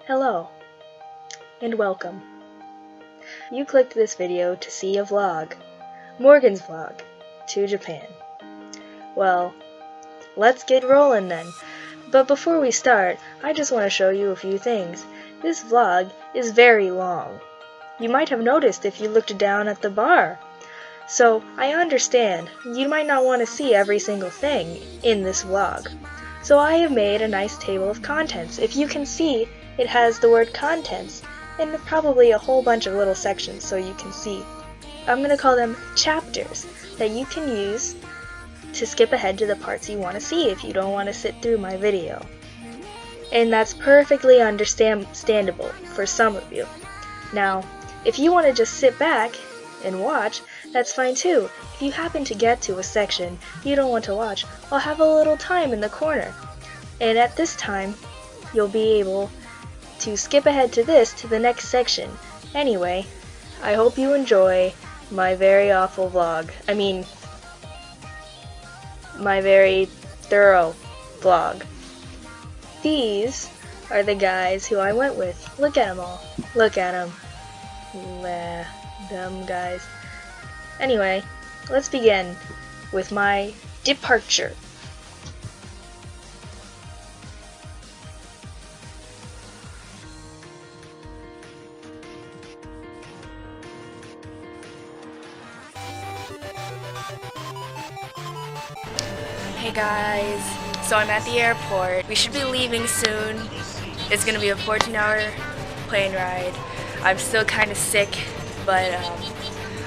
Hello, and welcome. You clicked this video to see a vlog, Morgan's vlog, to Japan. Well, let's get rolling then. But before we start, I just want to show you a few things. This vlog is very long. You might have noticed if you looked down at the bar. So, I understand, you might not want to see every single thing in this vlog. So I have made a nice table of contents. If you can see, it has the word contents and probably a whole bunch of little sections so you can see. I'm going to call them chapters that you can use to skip ahead to the parts you want to see if you don't want to sit through my video. And that's perfectly understandable for some of you. Now, if you want to just sit back and watch, that's fine too. If you happen to get to a section you don't want to watch, I'll have a little time in the corner. And at this time, you'll be able to skip ahead to the next section. Anyway, I hope you enjoy my very awful vlog. My very thorough vlog. These are the guys who I went with. Look at them all. Look at them. Dumb guys. Anyway, let's begin with my departure. Hey guys, so I'm at the airport. We should be leaving soon. It's gonna be a 14-hour plane ride. I'm still kind of sick, but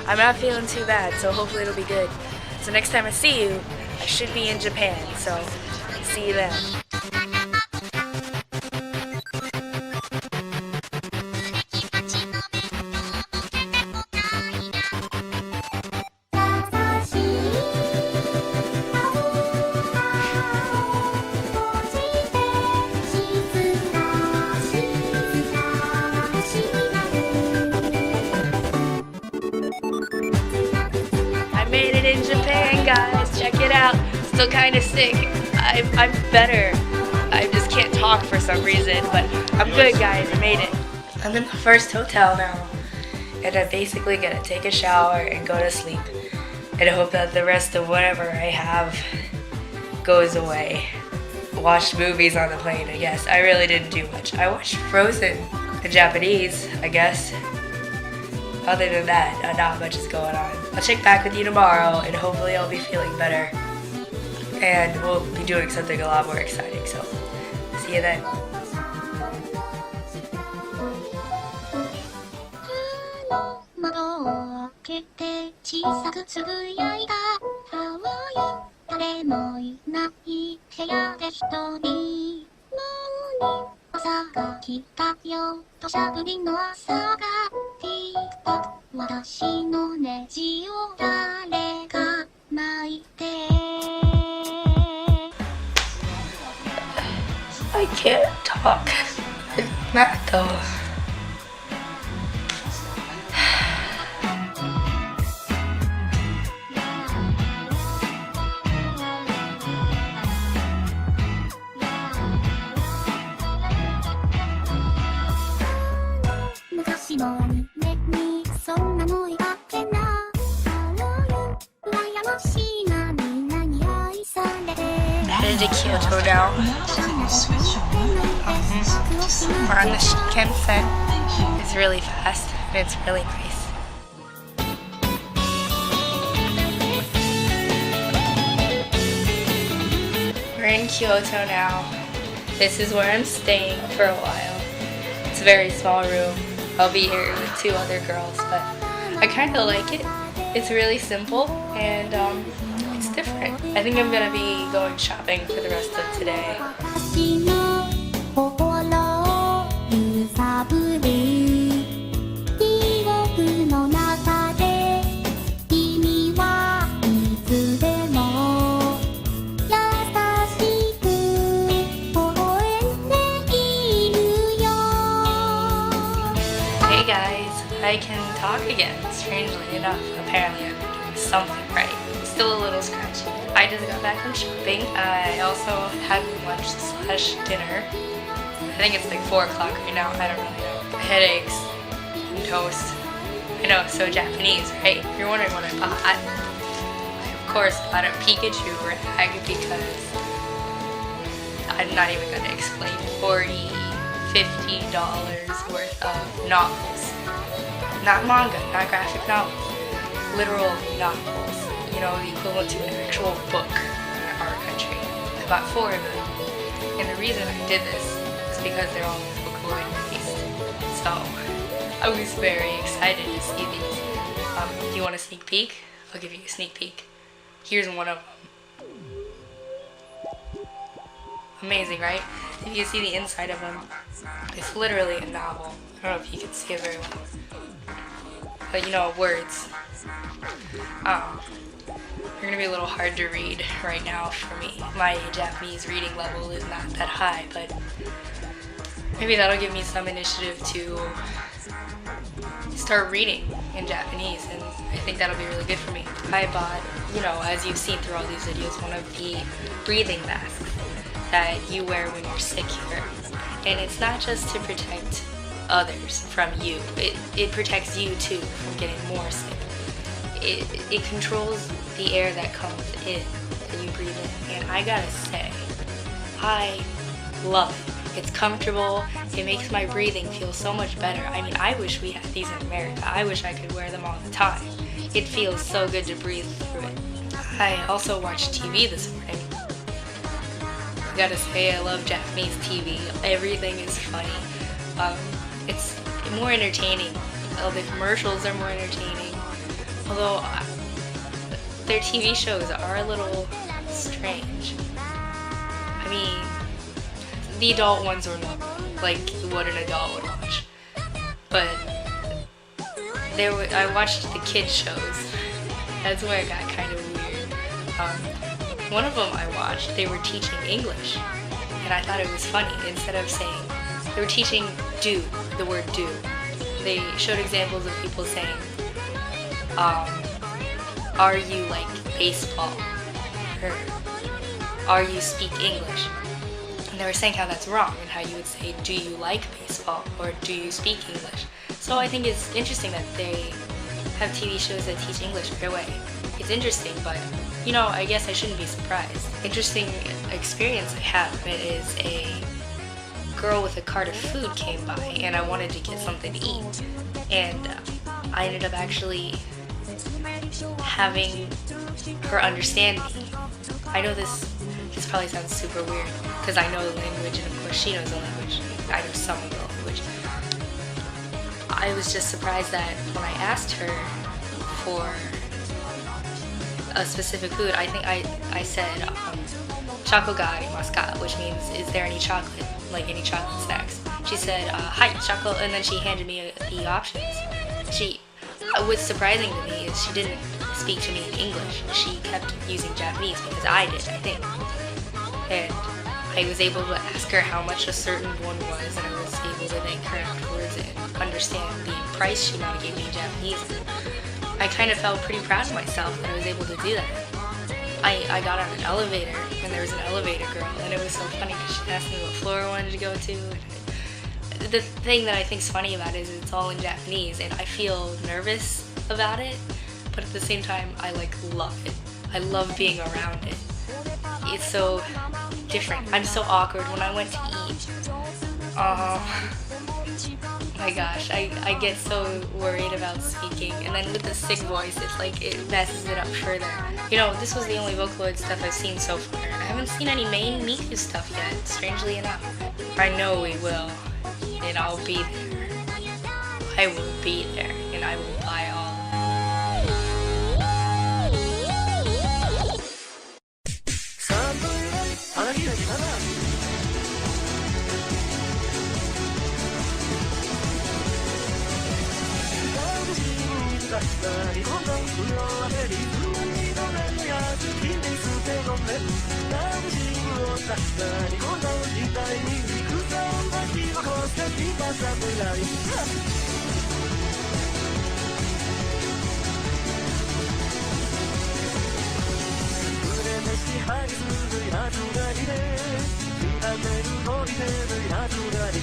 I'm not feeling too bad, so hopefully it'll be good. So next time I see you, I should be in Japan, so see you then. Made it in Japan, guys. Check it out. Still kind of sick. I'm better. I just can't talk for some reason, but I'm good, guys. I made it. I'm in the first hotel now, and I'm basically gonna take a shower and go to sleep, and hope that the rest of whatever I have goes away. Watched movies on the plane, I guess. I really didn't do much. I watched Frozen in Japanese, I guess. Other than that, not much is going on. I'll check back with you tomorrow, and hopefully I'll be feeling better. And we'll be doing something a lot more exciting, so see you then. I can't talk. Not though. Headed to Kyoto now. We're on the Shinkansen. It's really fast and it's really nice. We're in Kyoto now. This is where I'm staying for a while. It's a very small room. I'll be here with 2 other girls, but I kind of like it. It's really simple and it's different. I think I'm gonna be going shopping for the rest of today. Hey guys, I can talk again, strangely enough. Apparently I'm doing something right. Still a little scratchy. I just got back from shopping. I also had lunch/dinner I think it's like 4 o'clock right now. I don't really know. Headaches and toast. I know, so Japanese, right? You're wondering what I bought. I, of course, bought a Pikachu rag because I'm not even going to explain. $40, $50 worth of novels. Not manga, not graphic novels. Literal novels. You know, the equivalent to an actual book in our country. I bought 4 of them. And the reason I did this is because they're all Vocaloid based. So, I was very excited to see these. Do you want a sneak peek? I'll give you a sneak peek. Here's one of them. Amazing, right? If you see the inside of them, it's literally a novel. I don't know if you can see it very well. But you know, words. They're gonna be a little hard to read right now for me. My Japanese reading level is not that high, but maybe that'll give me some initiative to start reading in Japanese, and I think that'll be really good for me. I bought, you know, as you've seen through all these videos, one of the breathing masks that you wear when you're sick here. And it's not just to protect others from you, it protects you too from getting more sick. It controls the air that comes in, that you breathe in, and I gotta say, I love it. It's comfortable, it makes my breathing feel so much better. I mean, I wish we had these in America. I wish I could wear them all the time. It feels so good to breathe through it. I also watched TV this morning. I gotta say, I love Japanese TV. Everything is funny. It's more entertaining. The commercials are more entertaining. Although, their TV shows are a little strange. I mean, the adult ones are normal, like what an adult would watch. But I watched the kids shows. That's where it got kind of weird. One of them I watched, they were teaching English, and I thought it was funny. Instead of saying, they were teaching do, the word do. They showed examples of people saying, are you like baseball? Or are you speak English? And they were saying how that's wrong, and how you would say, do you like baseball? Or do you speak English? So I think it's interesting that they have TV shows that teach English right away. It's interesting, but, you know, I guess I shouldn't be surprised. Interesting experience I had is a girl with a cart of food came by, and I wanted to get something to eat. And I ended up actually having her understand me. I know this probably sounds super weird, because I know the language, and of course she knows the language. I know some of the language. I was just surprised that when I asked her for a specific food, I think I said, "Choco ga arimasu ka?" which means, is there any chocolate, like any chocolate snacks? She said, "Hai, chocolate," and then she handed me the options. What's surprising to me is she didn't speak to me in English. She kept using Japanese because I did, I think. And I was able to ask her how much a certain one was, and I was able to thank her afterwards and understand the price she now gave me in Japanese. I kind of felt pretty proud of myself that I was able to do that. I got on an elevator, and there was an elevator girl, and it was so funny because she asked me what floor I wanted to go to. The thing that I think is funny about it is it's all in Japanese, and I feel nervous about it, but at the same time, I love it. I love being around it. It's so different. I'm so awkward when I went to eat. My gosh, I get so worried about speaking, and then with the sick voice, it's like it messes it up further. You know, this was the only Vocaloid stuff I've seen so far. I haven't seen any main Miku stuff yet, strangely enough. I know we will, and I'll be there. I will be there, and I will buy all. We're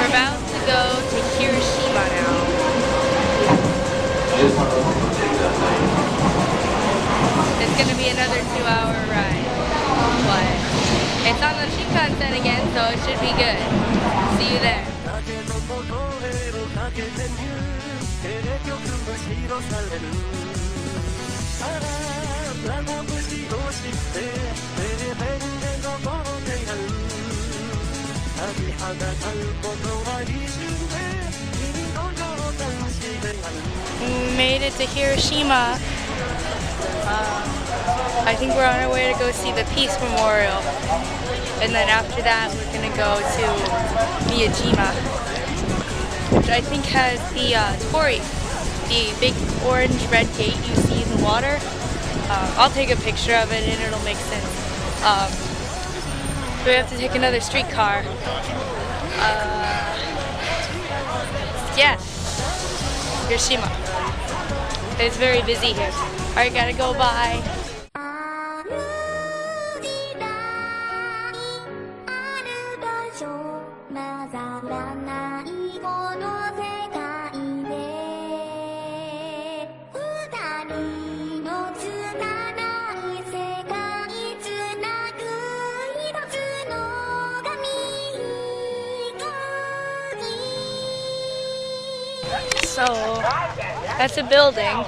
about to go to Hiroshima now. It's going to be another 2-hour ride, but it's on the Shinkansen again, so it should be good. See you there. We made it to Hiroshima. I think we're on our way to go see the Peace Memorial. And then after that, we're going to go to Miyajima, which I think has the torii, the big orange-red gate you see in the water. I'll take a picture of it and it'll make sense. We have to take another streetcar. Yeah, Hiroshima. It's very busy here. Alright, gotta go, bye. So, that's a building.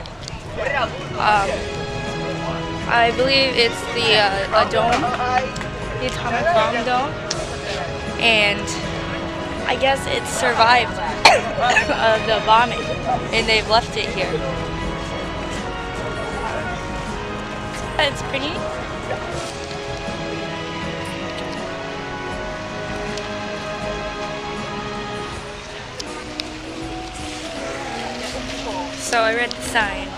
I believe it's a dome, the atomic bomb dome, and I guess it survived the bombing, and they've left it here. It's pretty. So I read the sign.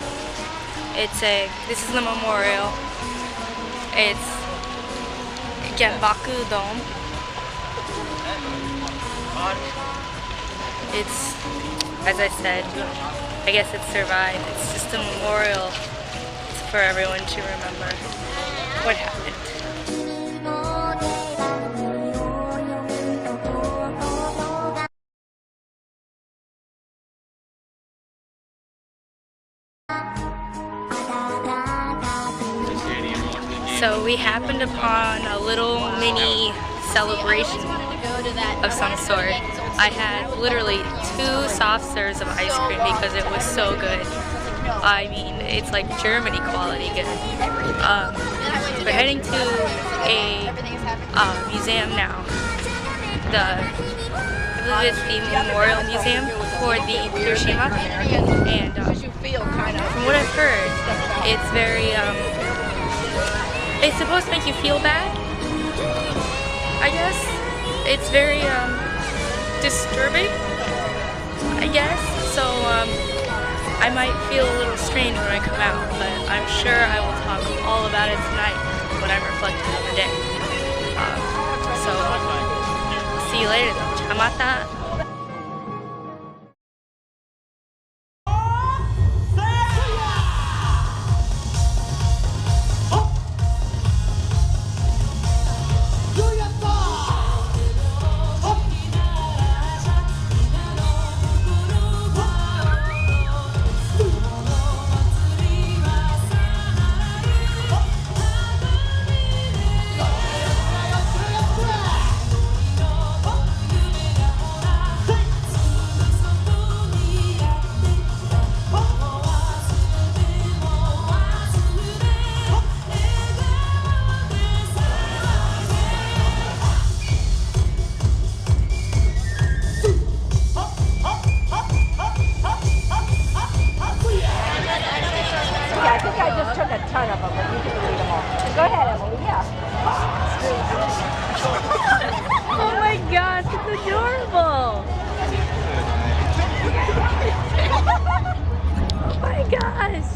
This is the memorial. It's Genbaku Dome. It's, as I said, I guess it survived. It's just a memorial. It's for everyone to remember what happened. So we happened upon a little mini celebration of some sort. I had literally 2 soft serves of ice cream because it was so good. I mean, it's like Germany quality good. We're heading to a museum now. I believe it's the Memorial Museum for the Hiroshima. And from what I've heard, it's very it's supposed to make you feel bad, I guess. It's very disturbing, I guess. So I might feel a little strange when I come out, but I'm sure I will talk all about it tonight when I'm reflecting on the day. So see you later. Chamata. gosh!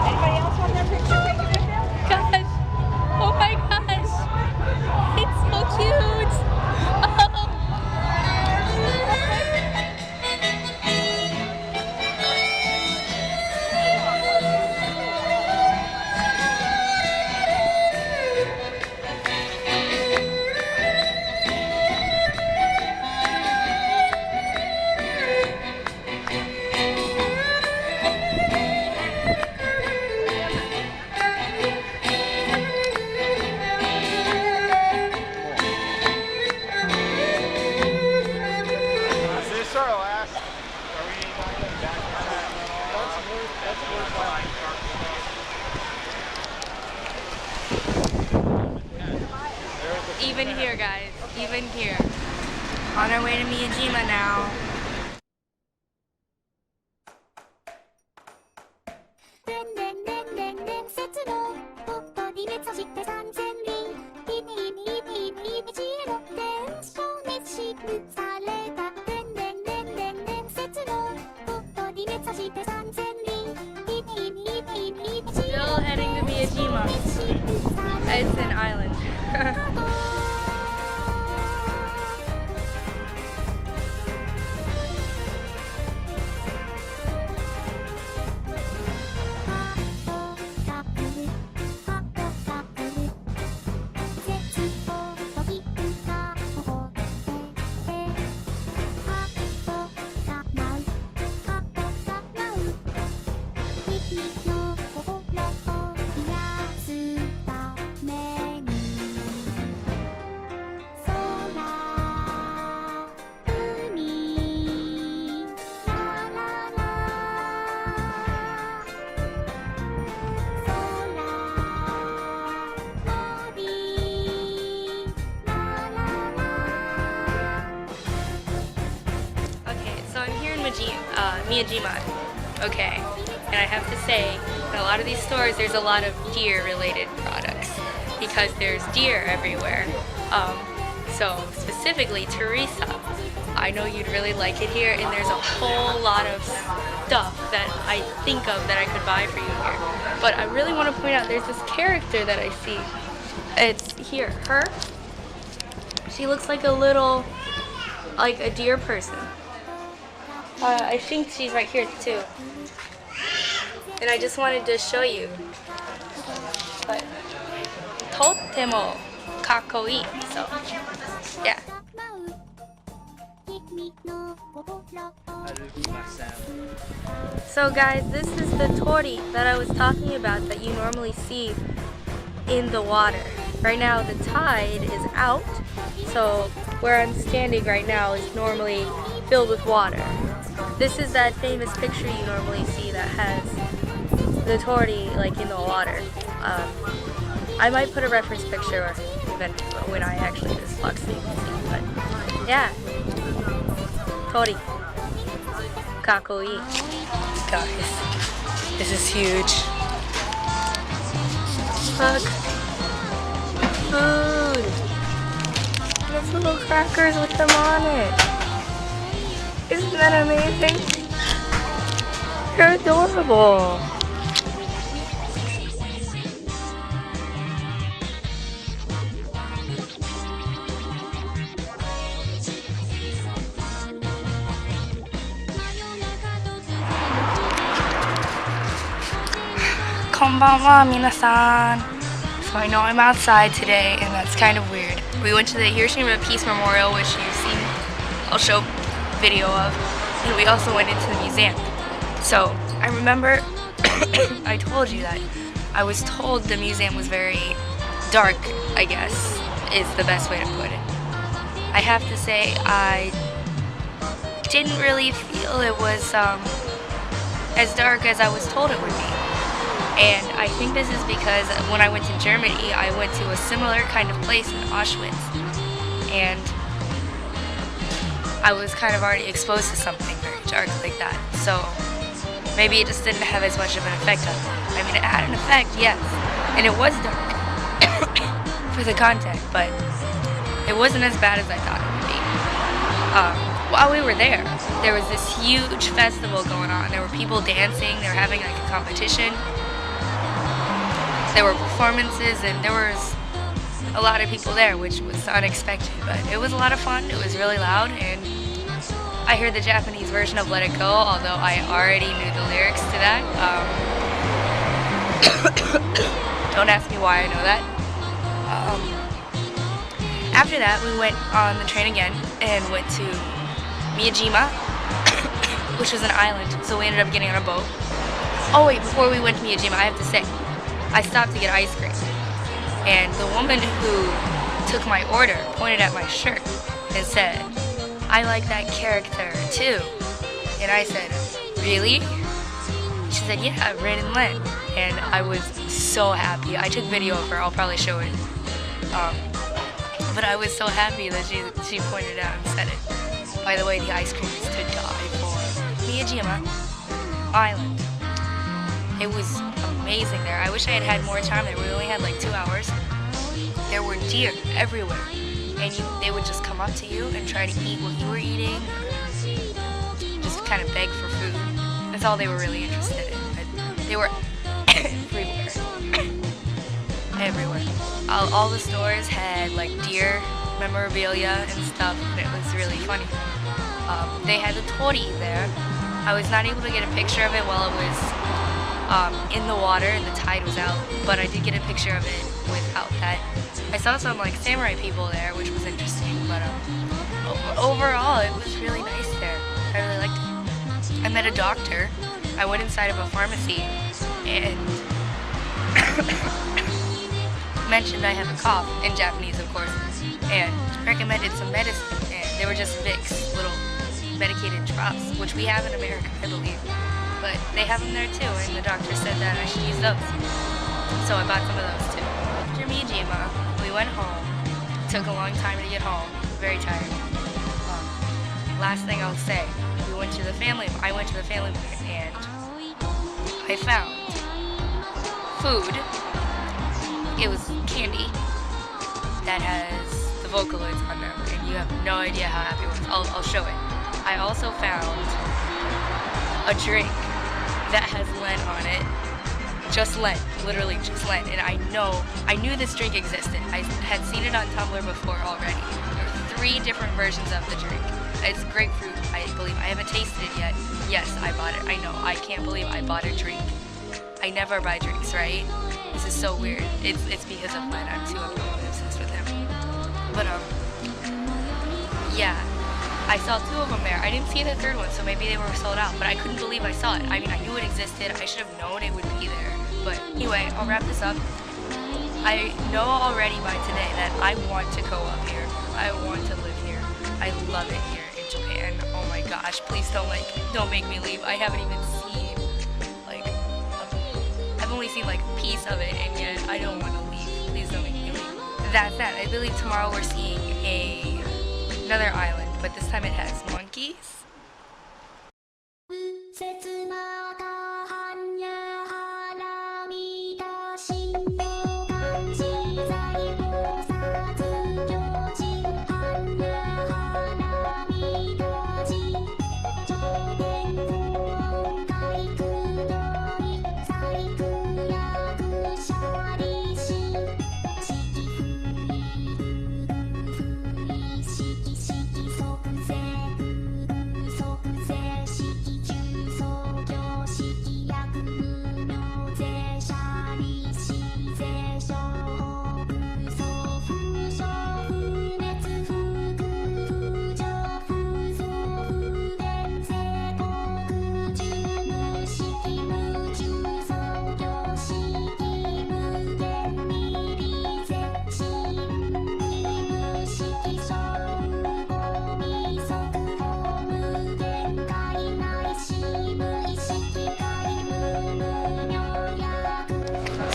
Anybody else want their picture taken with them? Gosh! Oh my gosh! It's so cute! Oh. Is this our last? Are we not going back? Even here, guys. Even here. On our way to Miyajima now. Still heading to Miyajima. It's an island. Miyajima, okay, and I have to say, in a lot of these stores, there's a lot of deer-related products because there's deer everywhere. So specifically, Teresa, I know you'd really like it here, and there's a whole lot of stuff that I think of that I could buy for you here. But I really want to point out, there's this character that I see. It's here, her. She looks like a little, like a deer person. I think she's right here too. And I just wanted to show you. But totemo kakkoi. So yeah. So guys, this is the tori that I was talking about that you normally see in the water. Right now the tide is out, so where I'm standing right now is normally filled with water. This is that famous picture you normally see that has the tori like in the water. I might put a reference picture even when I actually do this vlog so you can see, but yeah. Tori. Kakkoi. Guys, this is huge. Look. Food. There's little crackers with them on it. Isn't that amazing? They're adorable. Konbanwa, minasan. So I know I'm outside today, and that's kind of weird. We went to the Hiroshima Peace Memorial, which you've seen. I'll show video of, and we also went into the museum. So I remember I told you that I was told the museum was very dark, I guess is the best way to put it. I have to say I didn't really feel it was as dark as I was told it would be. And I think this is because when I went to Germany, I went to a similar kind of place in Auschwitz, and I was kind of already exposed to something very dark like that, so maybe it just didn't have as much of an effect on me. I mean, it had an effect, yes, and it was dark for the content, but it wasn't as bad as I thought it would be. While we were there was this huge festival going on. There were people dancing, they were having like a competition. There were performances, and there was a lot of people there, which was unexpected, but it was a lot of fun. It was really loud, and I heard the Japanese version of Let It Go, although I already knew the lyrics to that. Don't ask me why I know that. After that, we went on the train again and went to Miyajima, which was an island, so we ended up getting on a boat. Oh wait, before we went to Miyajima, I have to say, I stopped to get ice cream, and the woman who took my order pointed at my shirt and said, "I like that character too." And I said, "Really?" She said, "Yeah, Rin and Len." And I was so happy. I took video of her, I'll probably show it. But I was so happy that she pointed out and said it. By the way, the ice cream is to die for. Miyajima Island. It was amazing there. I wish I had had more time there. We only had like 2 hours. There were deer everywhere. And they would just come up to you and try to eat what you were eating. Just kind of beg for food. That's all they were really interested in. But they were everywhere. Everywhere. All the stores had like deer memorabilia and stuff, and it was really funny. They had the tori there. I was not able to get a picture of it while it was in the water and the tide was out, but I did get a picture of it without that. I saw some like samurai people there, which was interesting, but overall it was really nice there. I really liked it. I met a doctor. I went inside of a pharmacy and mentioned I have a cough, in Japanese of course, and recommended some medicine, and they were just Vicks, little medicated drops, which we have in America, I believe, but they have them there too, and the doctor said that I should use those, so I bought some of those too. After Miyajima, we went home. It took a long time to get home, very tired. Last thing I'll say, I went to the family market, and I found food. It was candy that has the Vocaloids on them, and you have no idea how happy it was. I'll show it. I also found a drink that has Lent on it. Just Lent, literally just Lent. And I knew this drink existed. I had seen it on Tumblr before already. There were 3 different versions of the drink. It's grapefruit, I believe. I haven't tasted it yet. Yes, I bought it. I know. I can't believe I bought a drink. I never buy drinks, right? This is so weird. It's because of Len. I'm too obsessed with him. But yeah, I saw 2 of them there. I didn't see the 3rd one, so maybe they were sold out. But I couldn't believe I saw it. I mean, I knew it existed. I should have known it would be there. But anyway, I'll wrap this up. I know already by today that I want to go up here. I want to live here. I love it here in Japan. Oh my gosh! Please don't make me leave. I haven't even seen I've only seen like a piece of it, and yet I don't want to leave. Please don't make me leave. That's that. I believe tomorrow we're seeing another island, but this time it has monkeys.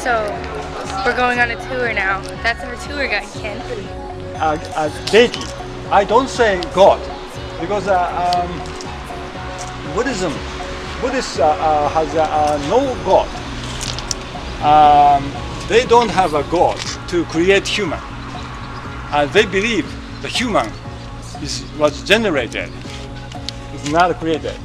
So, we're going on a tour now. That's our tour guide, Ken. Deity. I don't say God, because Buddhist has no God. They don't have a God to create human. they believe the human was generated, is not created.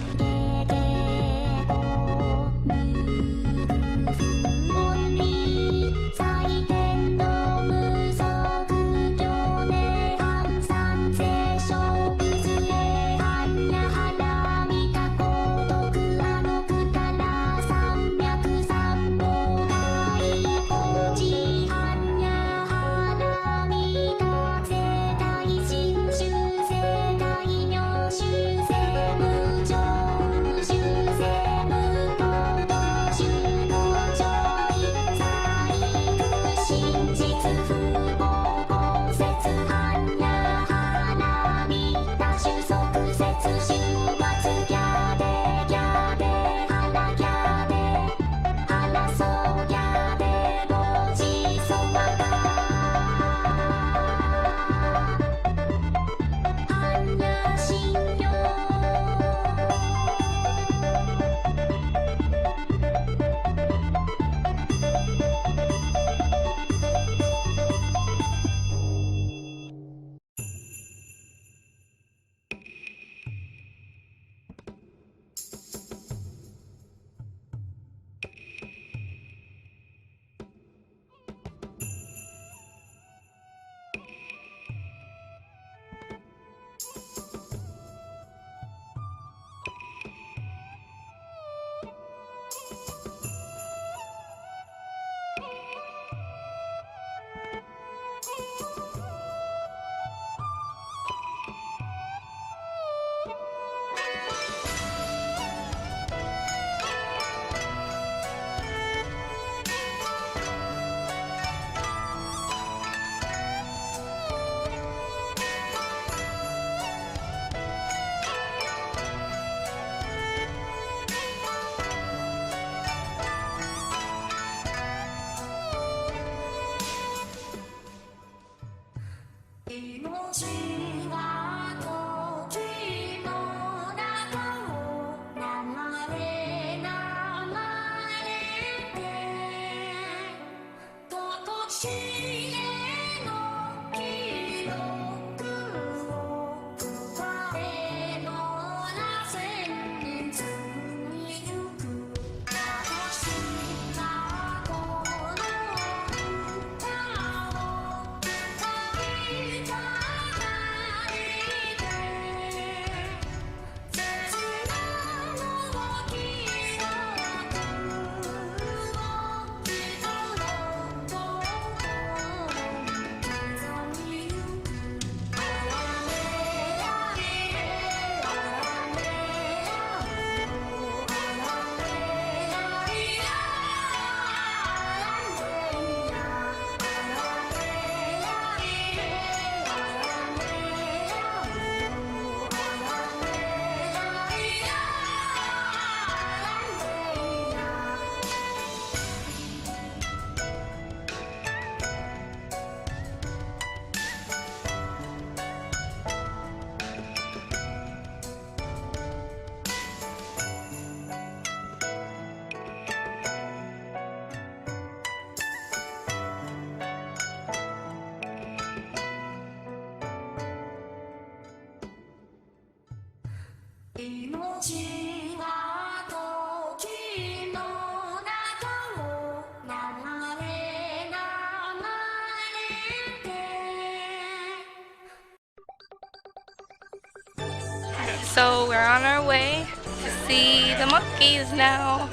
So we're on our way to see the monkeys now,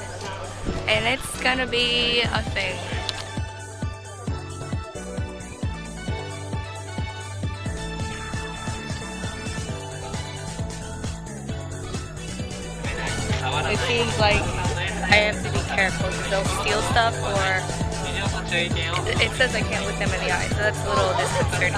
and it's gonna be a thing. It seems like I have to be careful because they'll steal stuff, or it says I can't look them in the eye, so that's a little disconcerting.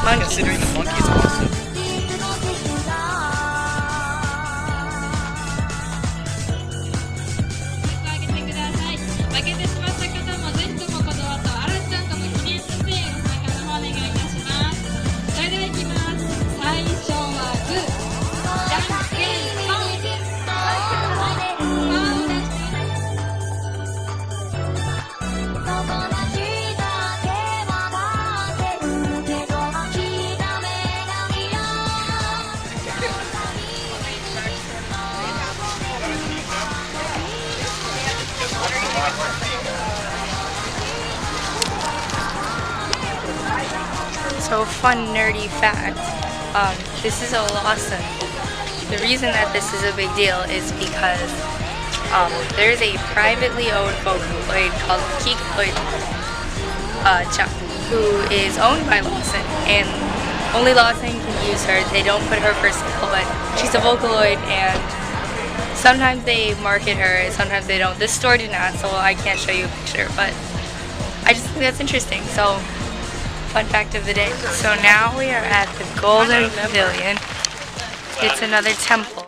funky. Considering the monkey's awesome. So fun nerdy fact, this is a Lawson. The reason that this is a big deal is because there's a privately owned Vocaloid called Kyoto who is owned by Lawson, and only Lawson can use her. They don't put her for sale, but she's a Vocaloid, and sometimes they market her, sometimes they don't. This store did not, so I can't show you a picture, but I just think that's interesting. So, fun fact of the day. So now we are at the Golden Pavilion. It's another temple.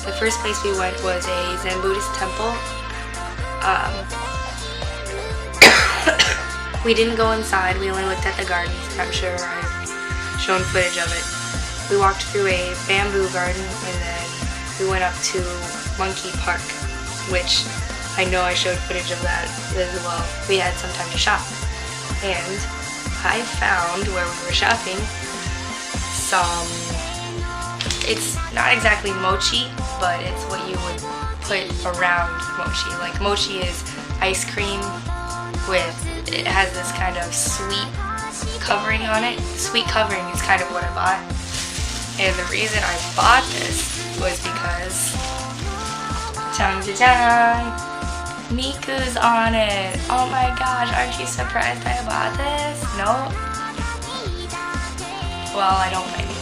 The first place we went was a Zen Buddhist temple. We didn't go inside, we only looked at the gardens. I'm sure I've shown footage of it. We walked through a bamboo garden and then we went up to Monkey Park, which I know I showed footage of that as well. We had some time to shop. And I found, where we were shopping, some, it's not exactly mochi, but it's what you would put around mochi. Like mochi is ice cream with, it has this kind of sweet covering on it. Sweet covering is kind of what I bought. And the reason I bought this was because Miku's on it. Oh my gosh, aren't you surprised I bought this? No? Well, I don't blame you.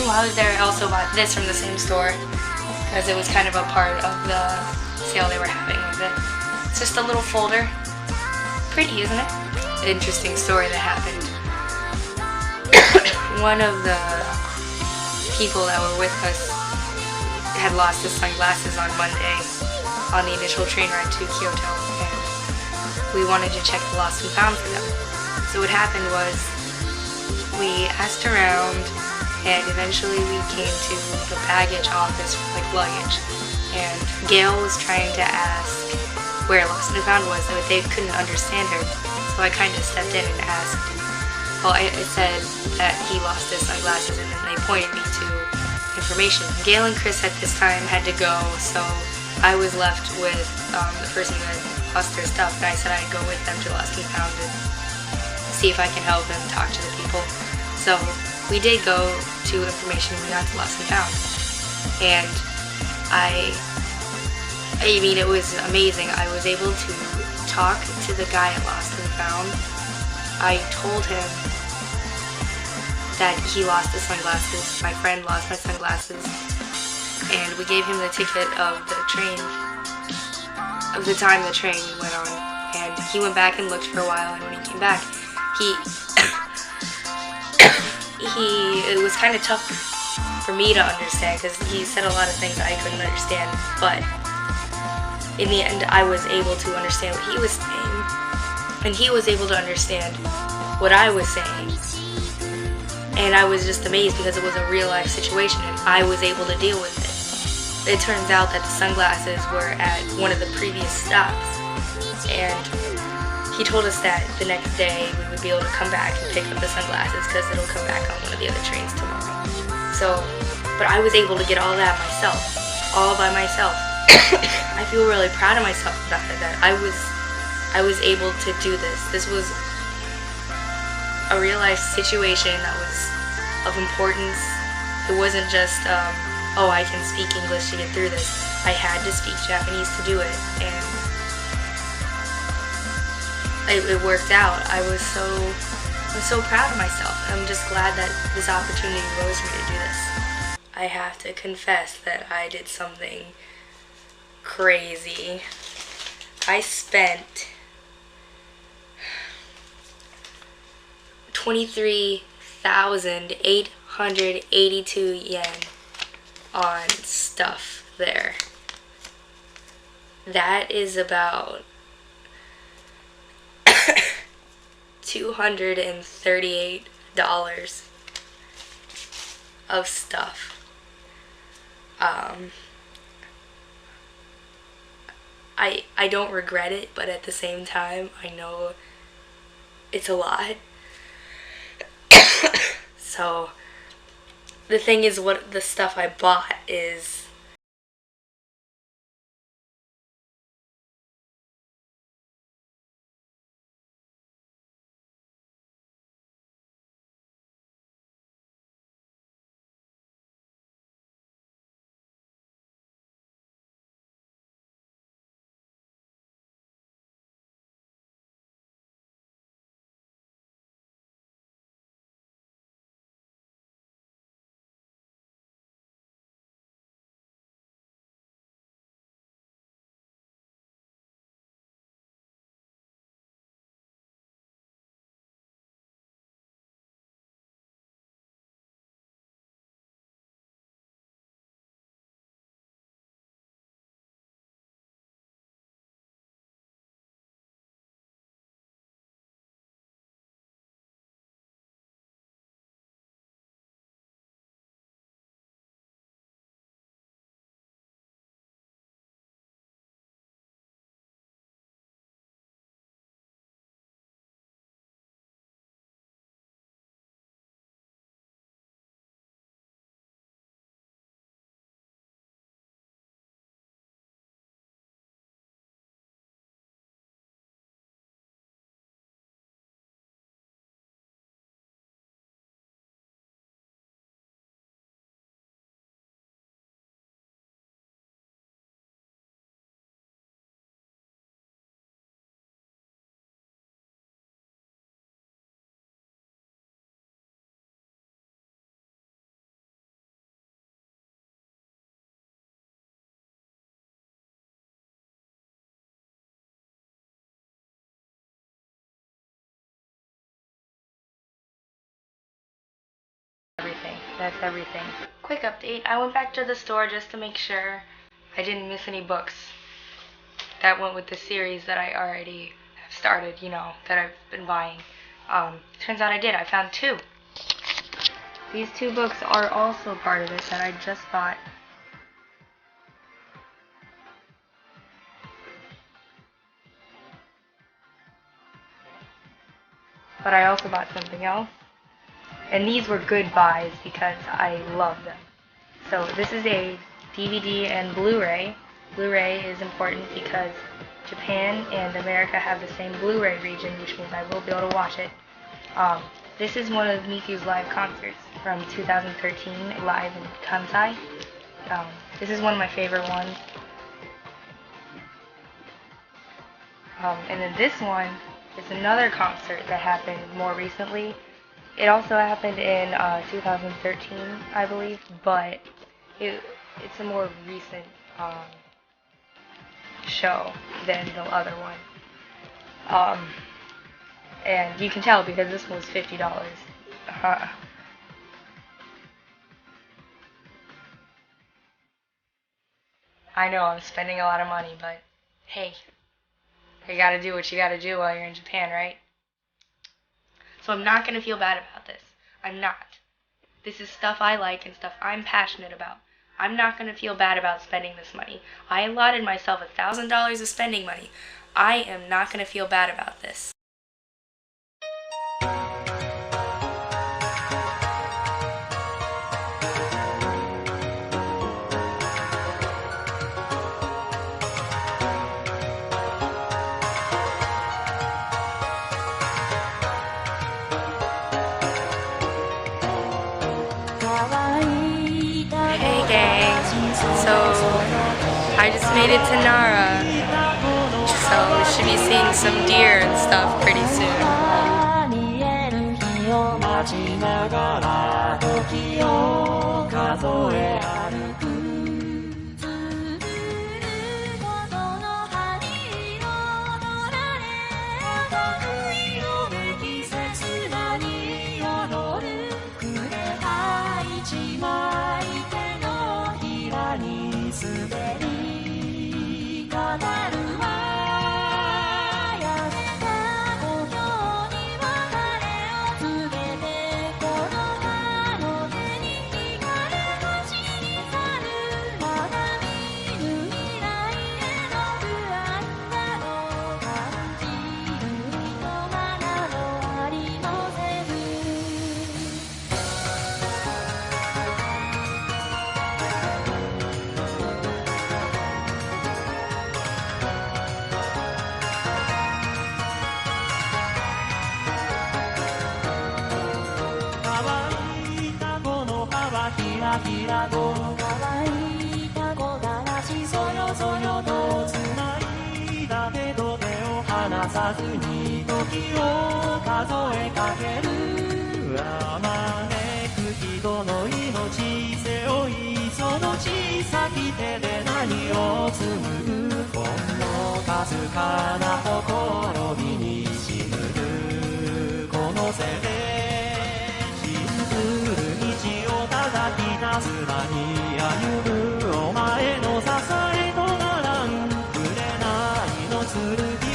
While I was there, I also bought this from the same store because it was kind of a part of the sale they were having with it. It's just a little folder. Pretty, isn't it? Interesting story that happened. One of the people that were with us had lost his sunglasses on Monday on the initial train ride to Kyoto, and we wanted to check the lost and found for them. So what happened was we asked around, and eventually we came to the baggage office for like luggage, and Gail was trying to ask where lost and found was, but they couldn't understand her, so I kind of stepped in and asked. Well, I said that he lost his sunglasses, and then they pointed me to information. Gail and Chris at this time had to go, so I was left with the person who had lost their stuff, and I said I'd go with them to lost and found and see if I can help them talk to the people. So we did go to information, we got to lost and found, and I mean, it was amazing. I was able to talk to the guy at Lost and Found. I told him that he lost his sunglasses. My friend lost my sunglasses. And we gave him the ticket of the train, of the time the train went on. And he went back and looked for a while, and when he came back, it was kind of tough for me to understand because he said a lot of things I couldn't understand, but in the end, I was able to understand what he was saying, and he was able to understand what I was saying, and I was just amazed because it was a real-life situation, and I was able to deal with it. It turns out that the sunglasses were at one of the previous stops, and he told us that the next day we would be able to come back and pick up the sunglasses because it'll come back on one of the other trains tomorrow. So, but I was able to get all that myself, all by myself. I feel really proud of myself about that. I was able to do this. This was a real life situation that was of importance. It wasn't just, oh, I can speak English to get through this. I had to speak Japanese to do it, and it worked out. I'm so proud of myself. I'm just glad that this opportunity arose for me to do this. I have to confess that I did something crazy. I spent 23,882 yen on stuff there. That is about $238 of stuff. I don't regret it, but at the same time, I know it's a lot. So, the thing is, what the stuff I bought is everything. That's everything. Quick update. I went back to the store just to make sure I didn't miss any books that went with the series that I already have started, that I've been buying. Turns out I did. I found 2. These 2 books are also part of it that I just bought. But I also bought something else. And these were good buys because I love them. So this is a DVD and Blu-ray. Blu-ray is important because Japan and America have the same Blu-ray region, which means I will be able to watch it. This is one of Miku's live concerts from 2013, live in Kansai. This is one of my favorite ones. And then this one is another concert that happened more recently. It also happened in 2013, I believe, but it's a more recent show than the other one. And you can tell because this one was $50. I know I'm spending a lot of money, but hey, you gotta do what you gotta do while you're in Japan, right? So I'm not going to feel bad about this. I'm not. This is stuff I like and stuff I'm passionate about. I'm not going to feel bad about spending this money. I allotted myself $1,000 of spending money. I am not going to feel bad about this. Hey gang, so I just made it to Nara, so it should be be seeing some deer and stuff pretty soon.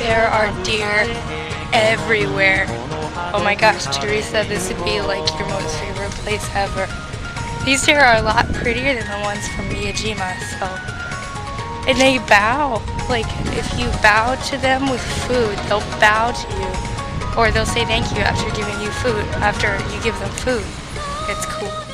There are deer everywhere. Oh my gosh, Teresa, this would be like your most favorite place ever. These deer are a lot prettier than the ones from Miyajima, so. And they bow. Like, if you bow to them with food, they'll bow to you. Or they'll say thank you after giving you food, after you give them food. It's cool.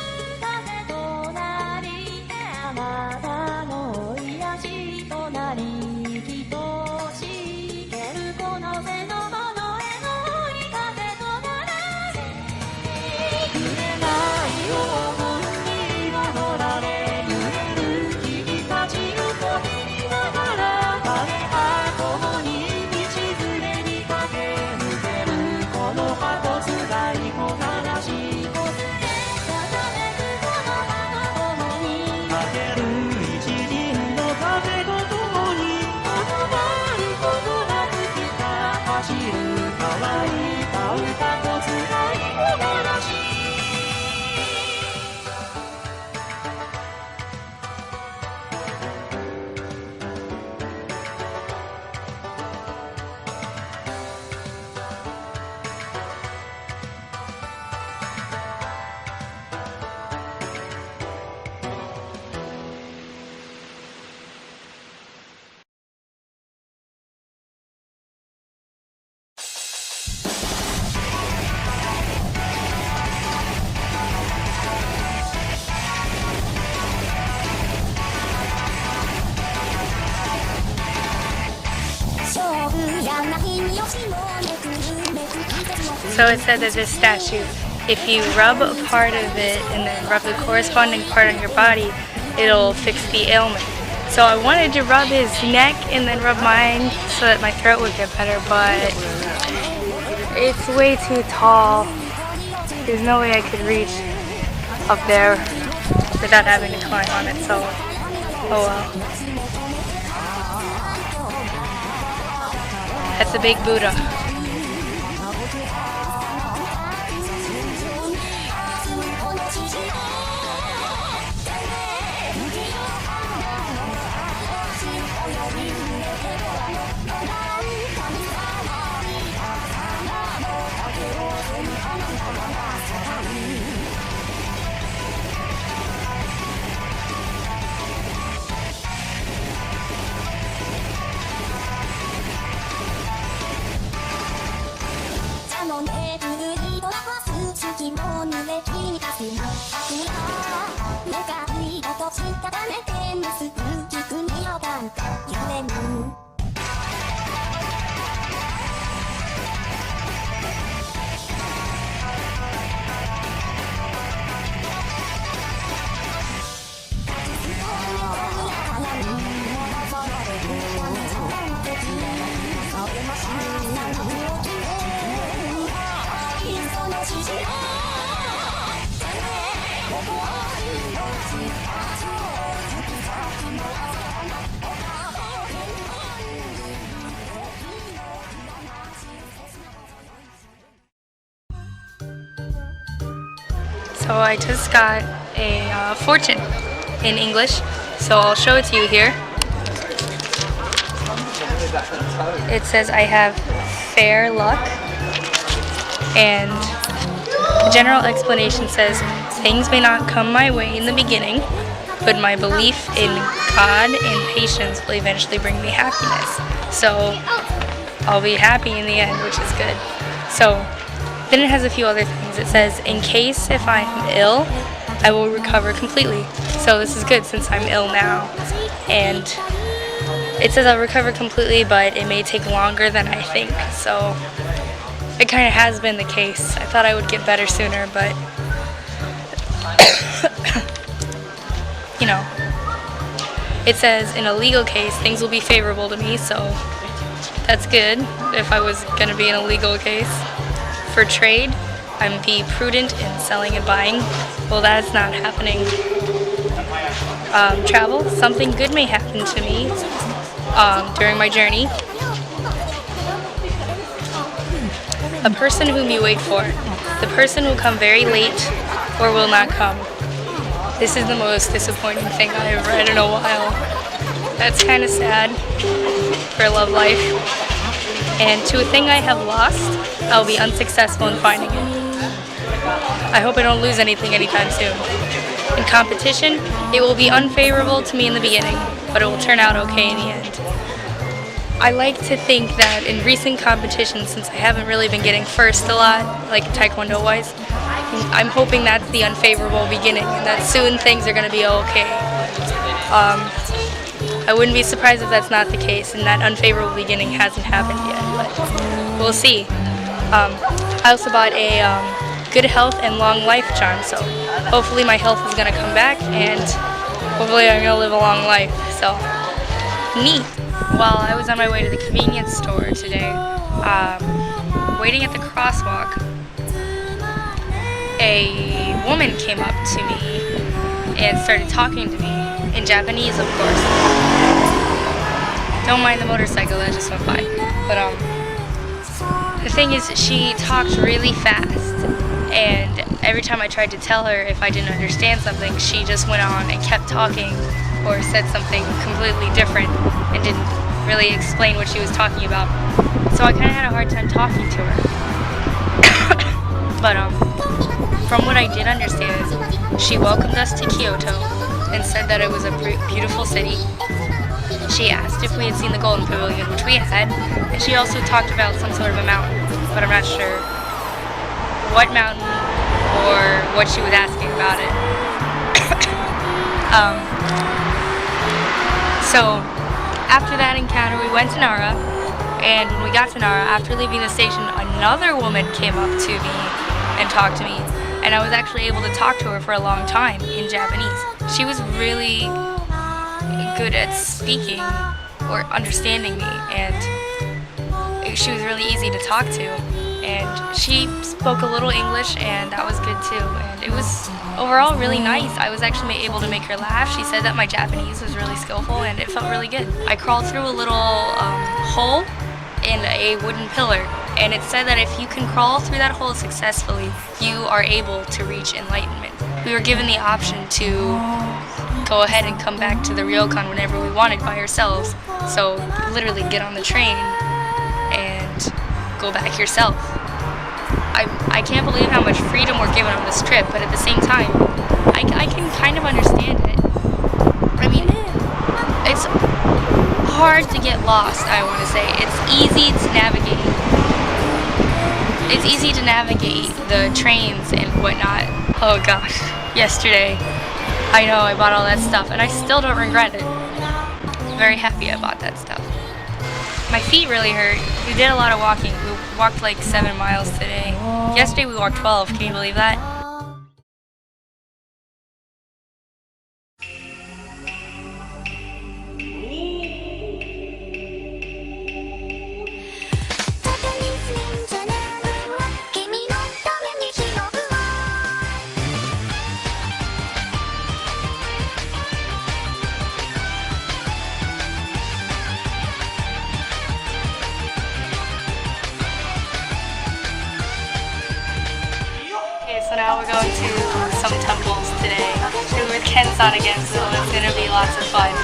So it said that this statue, if you rub a part of it and then rub the corresponding part on your body, it'll fix the ailment. So I wanted to rub his neck and then rub mine so that my throat would get better, but it's way too tall. There's no way I could reach up there without having to climb on it, so oh well. That's a big Buddha. So I just got a fortune in English, so I'll show it to you here. It says I have fair luck, and the general explanation says things may not come my way in the beginning, but my belief in God and patience will eventually bring me happiness. So I'll be happy in the end, which is good. So then it has a few other things. It says, in case if I am ill, I will recover completely. So this is good since I'm ill now. And it says I'll recover completely, but it may take longer than I think. So it kind of has been the case. I thought I would get better sooner, but you know. It says in a legal case, things will be favorable to me, so that's good if I was going to be in a legal case. For trade, I'm be prudent in selling and buying. Well, that's not happening. Travel, something good may happen to me during my journey. A person whom you wait for. The person will come very late or will not come. This is the most disappointing thing I have read in a while. That's kind of sad for love life. And to a thing I have lost, I'll be unsuccessful in finding it. I hope I don't lose anything anytime soon. In competition, it will be unfavorable to me in the beginning, but it will turn out okay in the end. I like to think that in recent competitions, since I haven't really been getting first a lot, like taekwondo-wise, I'm hoping that's the unfavorable beginning, and that soon things are going to be okay. I wouldn't be surprised if that's not the case and that unfavorable beginning hasn't happened yet, but we'll see. I also bought a good health and long life charm, so hopefully my health is going to come back and hopefully I'm going to live a long life, so neat. While I was on my way to the convenience store today, waiting at the crosswalk, a woman came up to me and started talking to me. In Japanese, of course. Don't mind the motorcycle that just went by. But the thing is, she talked really fast, and every time I tried to tell her if I didn't understand something, she just went on and kept talking or said something completely different and didn't really explain what she was talking about. So I kind of had a hard time talking to her. But from what I did understand is she welcomed us to Kyoto and said that it was a beautiful city. She asked if we had seen the Golden Pavilion, which we had, and she also talked about some sort of a mountain, but I'm not sure what mountain or what she was asking about it. So after that encounter, we went to Nara, and when we got to Nara, after leaving the station, another woman came up to me and talked to me, and I was actually able to talk to her for a long time in Japanese. She was really good at speaking or understanding me, and she was really easy to talk to, and she spoke a little English, and that was good too, and it was overall really nice. I was actually able to make her laugh. She said that my Japanese was really skillful, and it felt really good. I crawled through a little hole in a wooden pillar, and it said that if you can crawl through that hole successfully, you are able to reach enlightenment. We were given the option to go ahead and come back to the ryokan whenever we wanted by ourselves, so literally get on the train and go back yourself. I can't believe how much freedom we're given on this trip, but at the same time, I can kind of understand it. I mean, it's hard to get lost, I want to say. It's easy to navigate. It's easy to navigate the trains and whatnot. Oh gosh, yesterday, I know I bought all that stuff and I still don't regret it. I'm very happy I bought that stuff. My feet really hurt. We did a lot of walking. We walked like 7 miles today. Yesterday we walked 12, can you believe that? now we're going to some temples today. We're with Ken-san again, so it's gonna be lots of fun.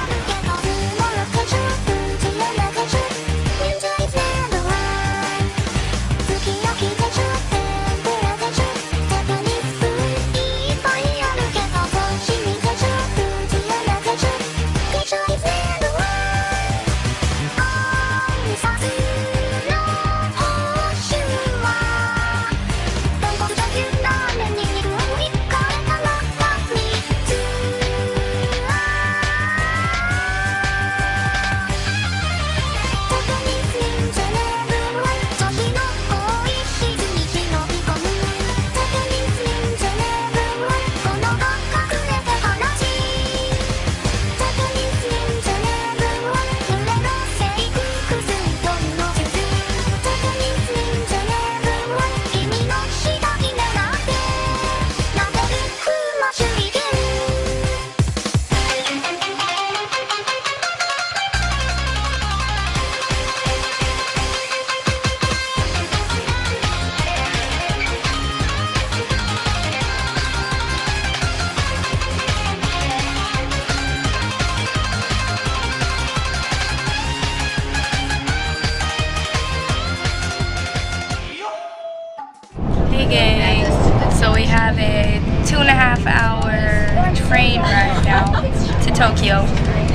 So we have a 2.5-hour train ride now to Tokyo,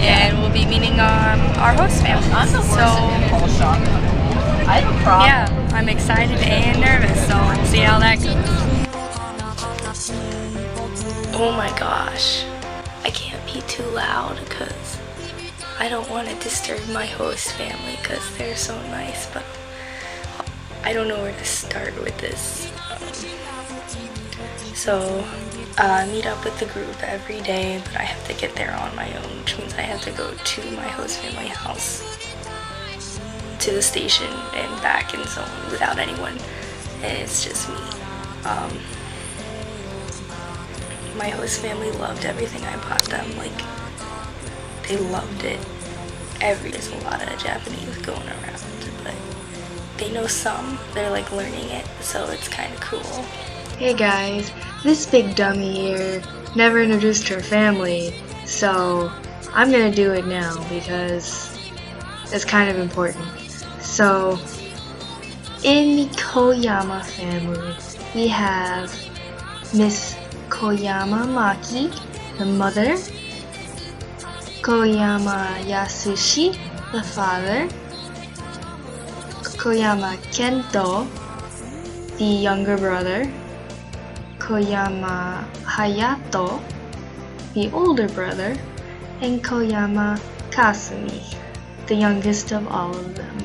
and we'll be meeting our host family. So yeah, I'm excited and nervous, so we'll see how that goes. Oh my gosh, I can't be too loud because I don't want to disturb my host family because they're so nice, but I don't know where to start with this. So I meet up with the group every day, but I have to get there on my own, which means I have to go to my host family house, to the station and back and so on without anyone, and it's just me. My host family loved everything I bought them, like they loved it. There's a lot of Japanese going around, but they know some, they're like learning it, so it's kind of cool. Hey guys, this big dummy here never introduced her family, so I'm gonna do it now because it's kind of important. So, in the Koyama family, we have Miss Koyama Maki, the mother, Koyama Yasushi, the father, Koyama Kento, the younger brother, Koyama Hayato, the older brother, and Koyama Kasumi, the youngest of all of them,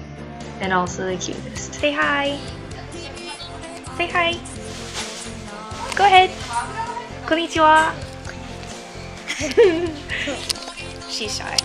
and also the cutest. Say hi. Say hi. Go ahead. Konnichiwa. She's shy.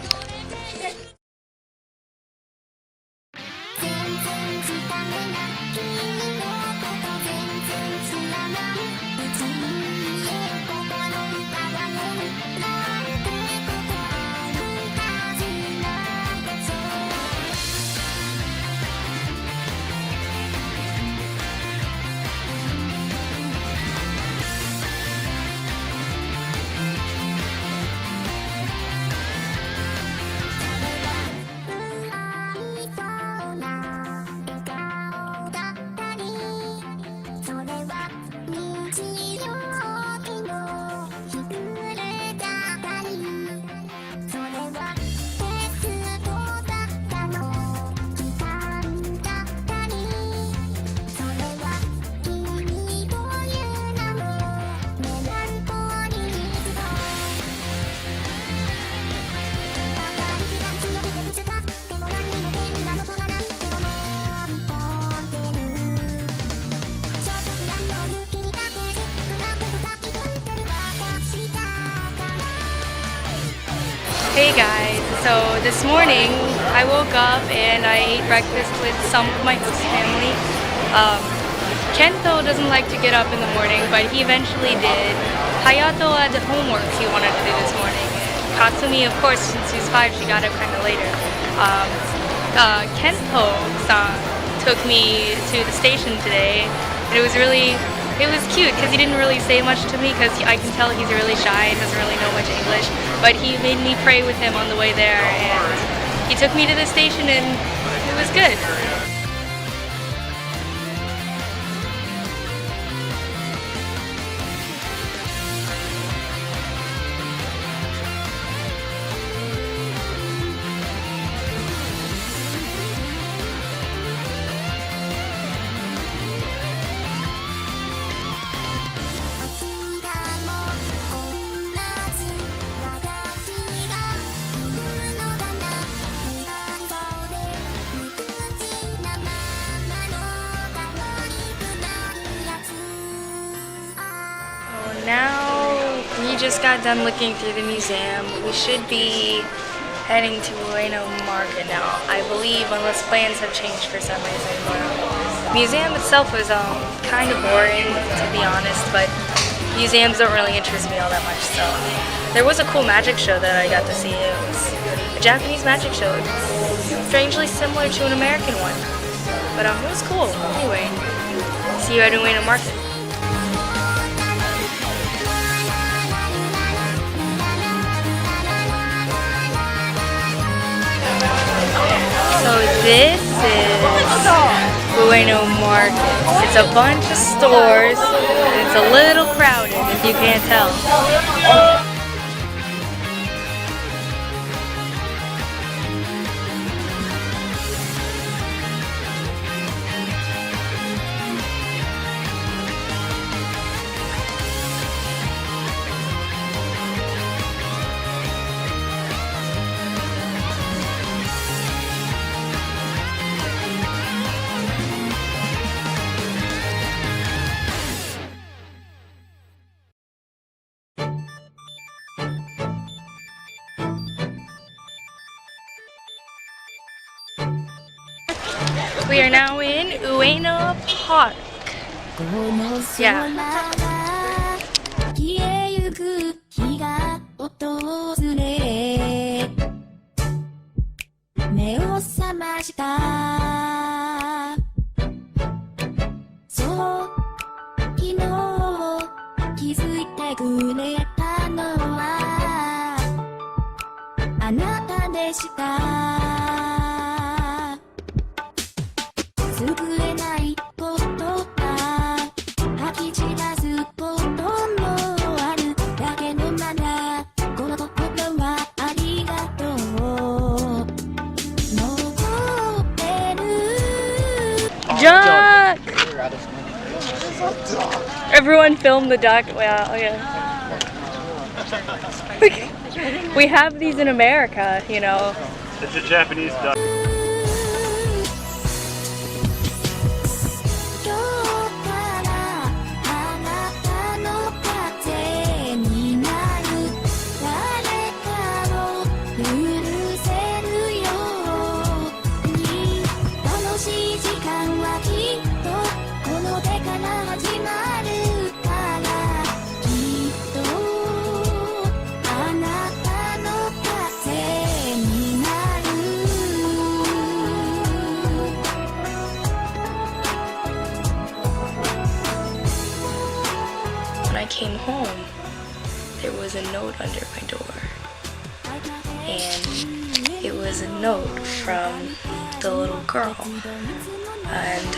Hey guys, so this morning I woke up and I ate breakfast with some of my host family. Kento doesn't like to get up in the morning, but he eventually did. Hayato had homework he wanted to do this morning. Katsumi, of course, since she's 5, she got up kind of later. Kento-san took me to the station today, and it was really it was cute because he didn't really say much to me because I can tell he's really shy and doesn't really know much English. But he made me pray with him on the way there, and he took me to the station, and it was good. Now we just got done looking through the museum. We should be heading to Ueno Market now, I believe, unless plans have changed for some reason. The museum itself was kind of boring, to be honest, but museums don't really interest me all that much. So there was a cool magic show that I got to see. It was a Japanese magic show. It's strangely similar to an American one, but it was cool. Anyway, see you at Ueno Market. So this is Ueno Market. It's a bunch of stores. It's a little crowded, if you can't tell. We are now in Ueno Park. Yeah. Duck! Everyone filmed the duck. Wow, okay. We have these in America, you know. It's a Japanese duck. When I came home, there was a note under my door, and it was a note from the little girl, and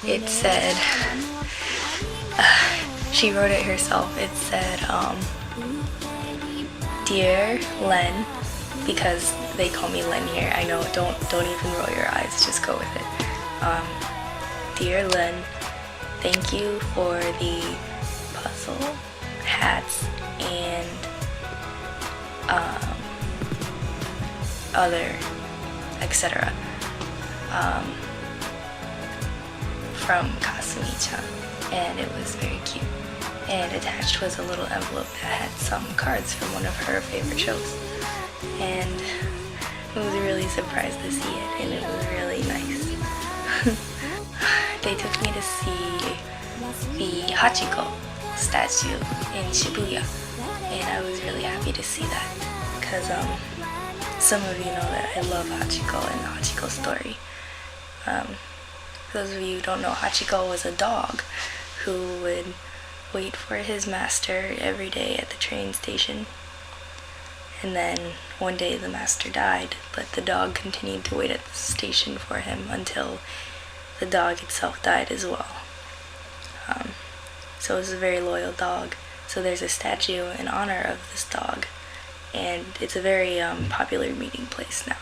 it said, she wrote it herself. It said, "Dear Len," because they call me Len here. I know, don't even roll your eyes, just go with it. Dear Len, thank you for the puzzle, hats, and other, etc. From Kasumi-chan, and it was very cute. And attached was a little envelope that had some cards from one of her favorite shows. And I was really surprised to see it, and it was really nice. They took me to see the Hachiko statue in Shibuya, and I was really happy to see that because some of you know that I love Hachiko and the Hachiko story. For those of you who don't know, Hachiko was a dog who would wait for his master every day at the train station. And then one day the master died, but the dog continued to wait at the station for him until the dog itself died as well. So it was a very loyal dog. So there's a statue in honor of this dog, and it's a very popular meeting place now.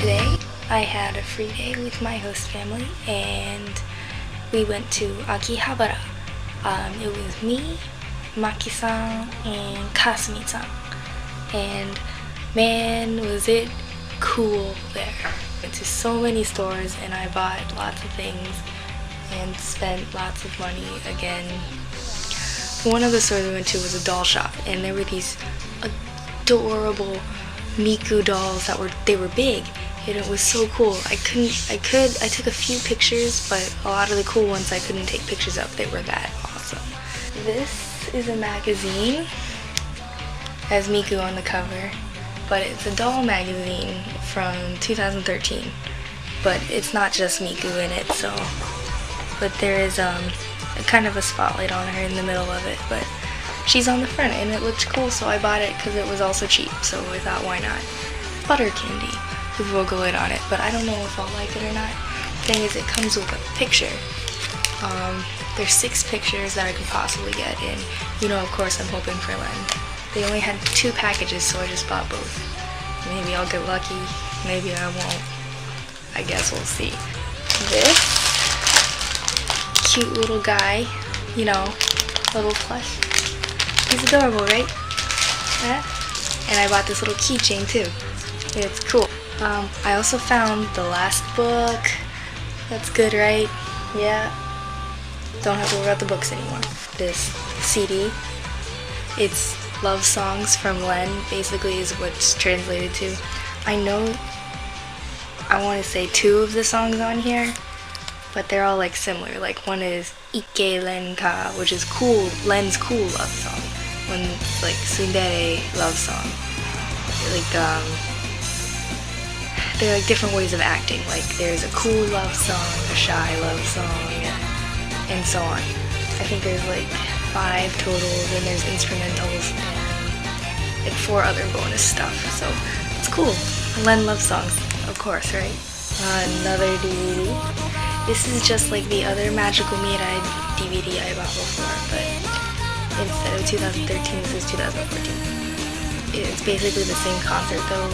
Today, I had a free day with my host family, and we went to Akihabara. It was me, Maki-san, and Kasumi-san. And man, was it cool there. Went to so many stores, and I bought lots of things and spent lots of money again. One of the stores we went to was a doll shop, and there were these adorable Miku dolls that were big, and it was so cool. I took a few pictures, but a lot of the cool ones I couldn't take pictures of. They were that awesome. This is a magazine. Has Miku on the cover, but it's a doll magazine from 2013. But it's not just Miku in it, but there is a kind of a spotlight on her in the middle of it, but she's on the front, and it looked cool, so I bought it because it was also cheap, so I thought, why not? Butter candy with Vocaloid on it, but I don't know if I'll like it or not. The thing is, it comes with a picture. There's 6 pictures that I could possibly get, and of course I'm hoping for Len. They only had 2 packages, so I just bought both. Maybe I'll get lucky, maybe I won't. I guess we'll see. This cute little guy, little plush. He's adorable, right? Yeah? And I bought this little keychain too. It's cool. I also found the last book. That's good, right? Yeah. Don't have to worry about the books anymore. This CD, it's love songs from Len, basically is what's translated to. I want to say 2 of the songs on here, but they're all like similar. Like one is Ike Len-ka, which is cool, Len's cool love song. One's like Tsundere love song. They're like different ways of acting. Like there's a cool love song, a shy love song, and so on. I think there's like 5 total, then there's instrumentals and like 4 other bonus stuff. So it's cool. Len love songs, of course, right? Another DVD. This is just like the other Magical Mirai DVD I bought before, but instead of 2013, this is 2014. It's basically the same concert though,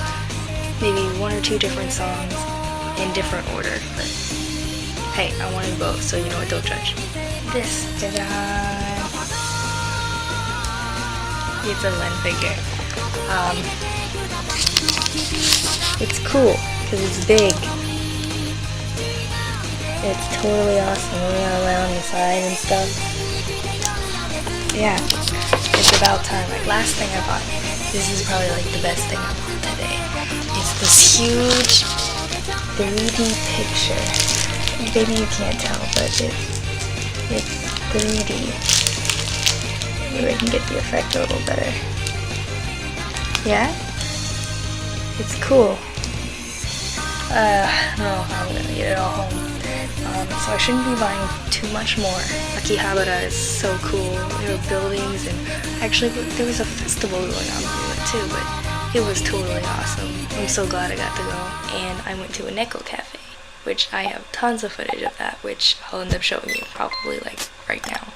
maybe 1 or 2 different songs in different order, but hey, I wanted both, so don't judge. This, ta-da! It's a Len figure. It's cool, because it's big. It's totally awesome, around the side and stuff. Yeah, it's about time. Like last thing I bought, this is probably like the best thing I bought today. It's this huge 3D picture. Maybe you can't tell, but it's 3D. Maybe I can get the effect a little better. Yeah? It's cool. I don't know how I'm gonna get it all home. so I shouldn't be buying too much more. Akihabara is so cool. There were buildings, and actually there was a festival going on too, but it was totally awesome. I'm so glad I got to go. And I went to a Neko cafe, which I have tons of footage of that, which I'll end up showing you probably like right now.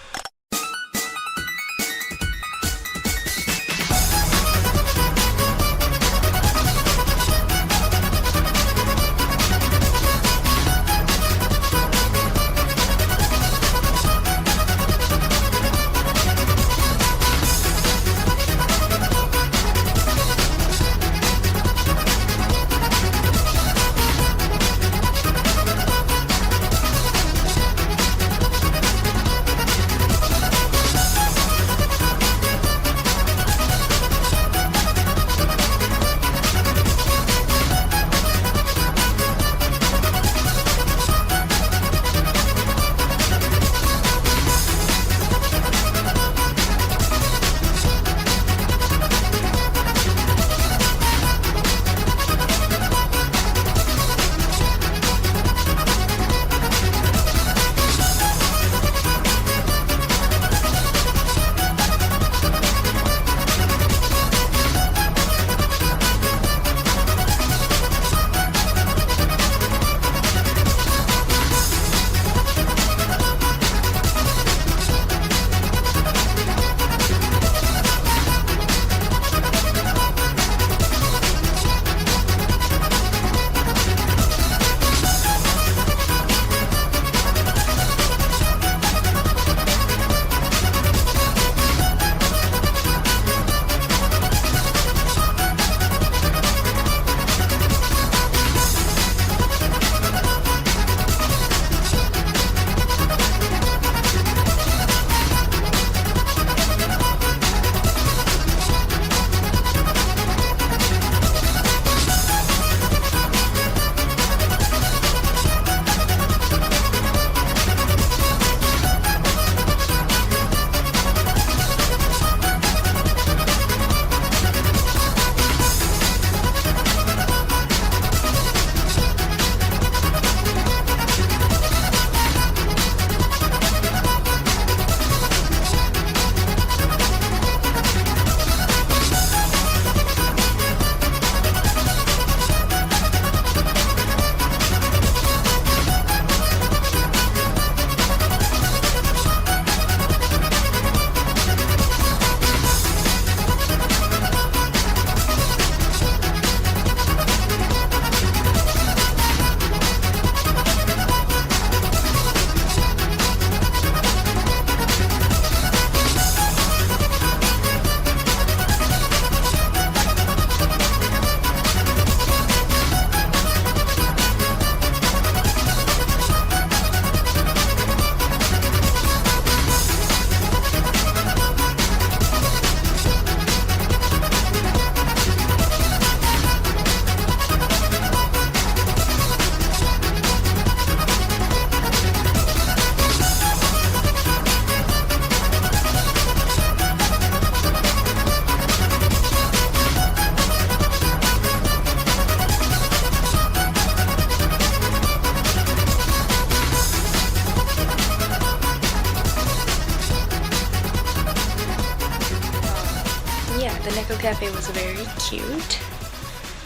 Neko Cafe was very cute.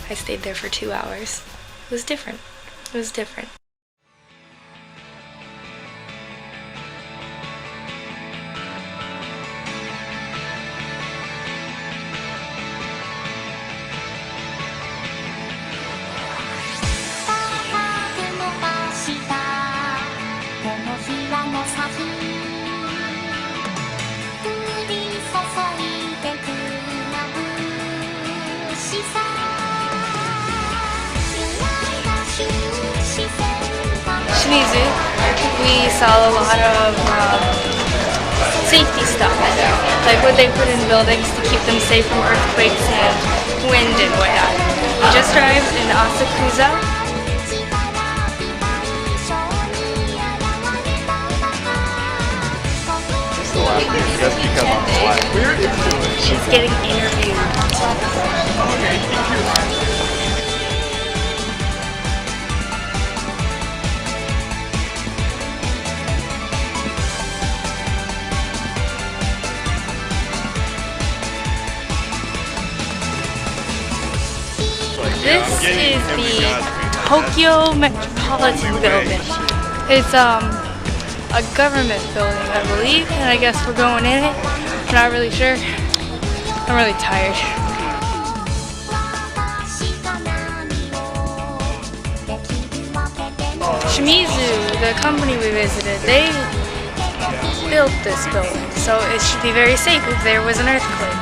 I stayed there for 2 hours. It was different. It was different. Shimizu, we saw a lot of safety stuff, like what they put in buildings to keep them safe from earthquakes and wind and whatnot. We just arrived in Asakusa. That's because I'm black. We're into it. She's getting interviewed. This is the Tokyo Metropolitan Building. It's a government building, I believe, and I guess we're going in it. I'm not really sure. I'm really tired. Shimizu, the company we visited, they built this building, so it should be very safe if there was an earthquake.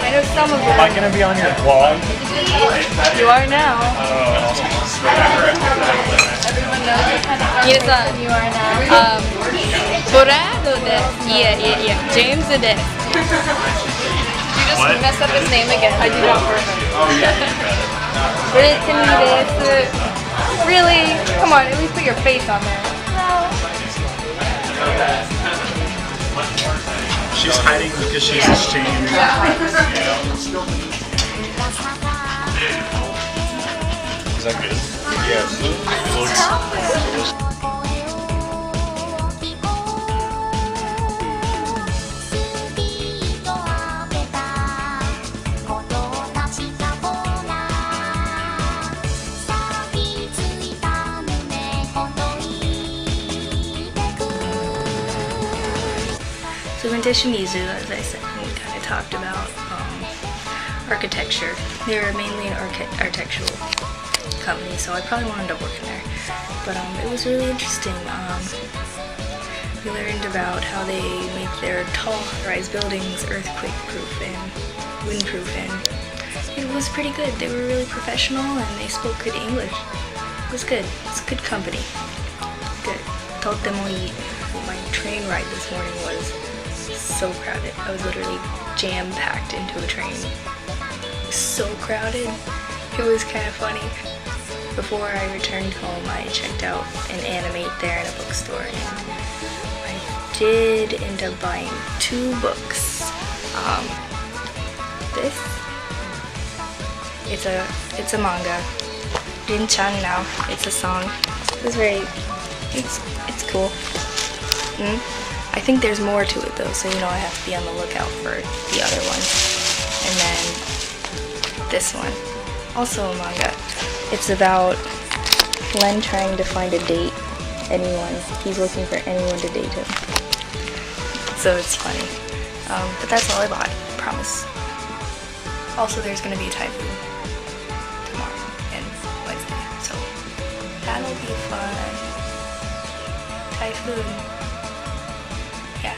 I know some of them. Am I gonna be on your vlog? You are now. Mira-san, you are now. Borado desu. Yeah. James desu. Did you just mess up his name again? I did on purpose. Oh yeah. Brittany desu. Really? Come on, at least put your face on there. She's hiding because she's ashamed. Is that good? Yes. It looks delicious. So we went to Shimizu, as I said, and we kind of talked about architecture. They were mainly an architectural company, so I probably wanted to work in there. But it was really interesting. We learned about how they make their tall rise buildings earthquake-proof and wind-proof, and it was pretty good. They were really professional and they spoke good English. It was good. It's a good company. Good. Totemo ii. My train ride this morning was so crowded. I was literally jam-packed into a train. It was so crowded. It was kind of funny. Before I returned home, I checked out an Animate there in a bookstore, and I did end up buying 2 books. This, it's a manga. Rin-chan now. It's a song. It's cool. I think there's more to it though, so you know I have to be on the lookout for the other one. And then this one, also a manga. It's about Len trying to find a date. He's looking for anyone to date him. So it's funny. But that's all I bought, promise. Also, there's gonna be a typhoon tomorrow and Wednesday, so that'll be fun. Typhoon. Yeah.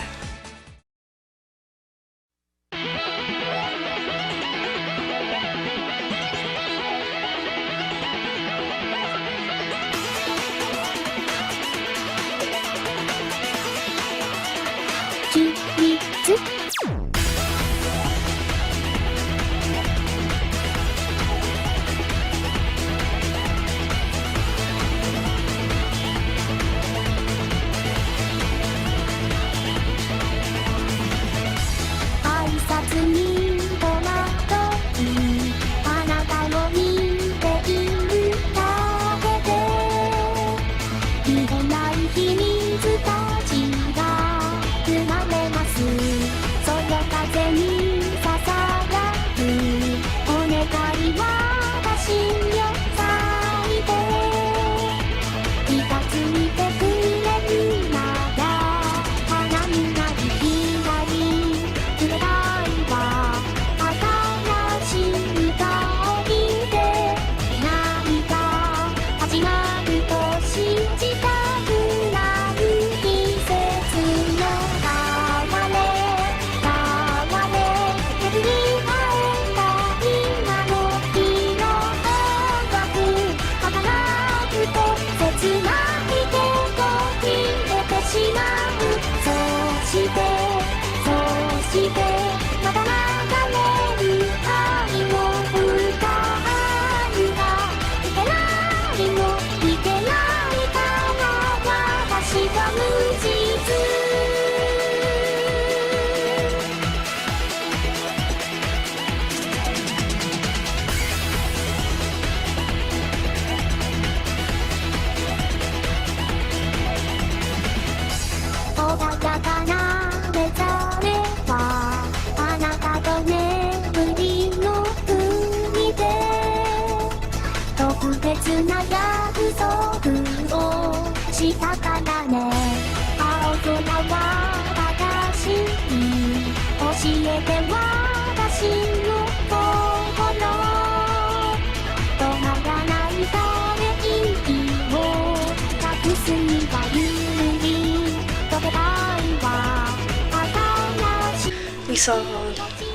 saw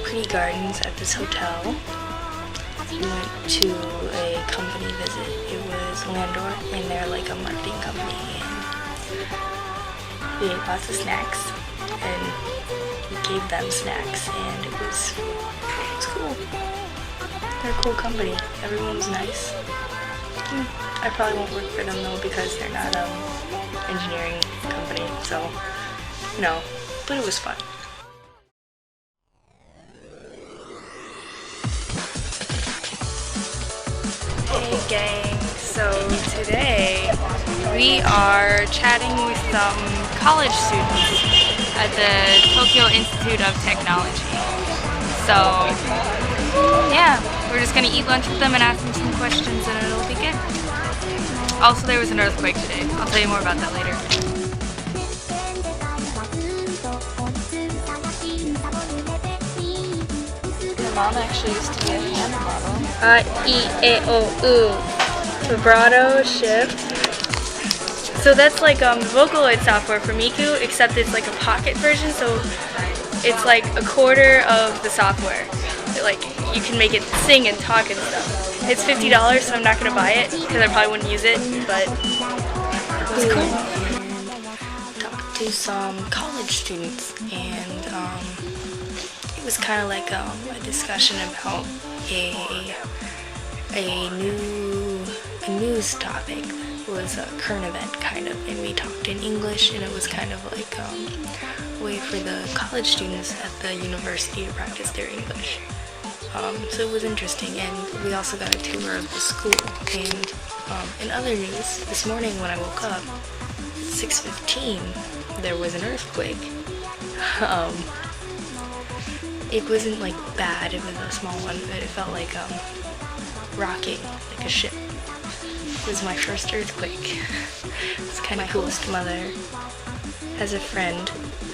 pretty gardens at this hotel. We went to a company visit. It was Landor, and they're like a marketing company. And we ate lots of snacks, and we gave them snacks, and it was cool. They're a cool company. Everyone was nice. I probably won't work for them though because they're not an engineering company. So no, but it was fun. Hey gang, so today we are chatting with some college students at the Tokyo Institute of Technology. So yeah, we're just gonna eat lunch with them and ask them some questions and it'll be good. Also, there was an earthquake today. I'll tell you more about that later. My mom actually used to be a piano model. E-A-O-U. Vibrato, shift. So that's like Vocaloid software for Miku, except it's like a pocket version, so it's like a quarter of the software. Like, you can make it sing and talk and stuff. It's $50, so I'm not going to buy it, because I probably wouldn't use it, but it was cool. And talked to some college students, and it was kind of like a discussion about a news topic. It was a current event, kind of, and we talked in English, and it was kind of like a way for the college students at the university to practice their English. So it was interesting, and we also got a tour of the school. And in other news, this morning when I woke up, at 6:15, there was an earthquake. It wasn't like bad, it was a small one, but it felt like rocking, like a ship. It was my first earthquake. It's kind of cool. My host mother has a friend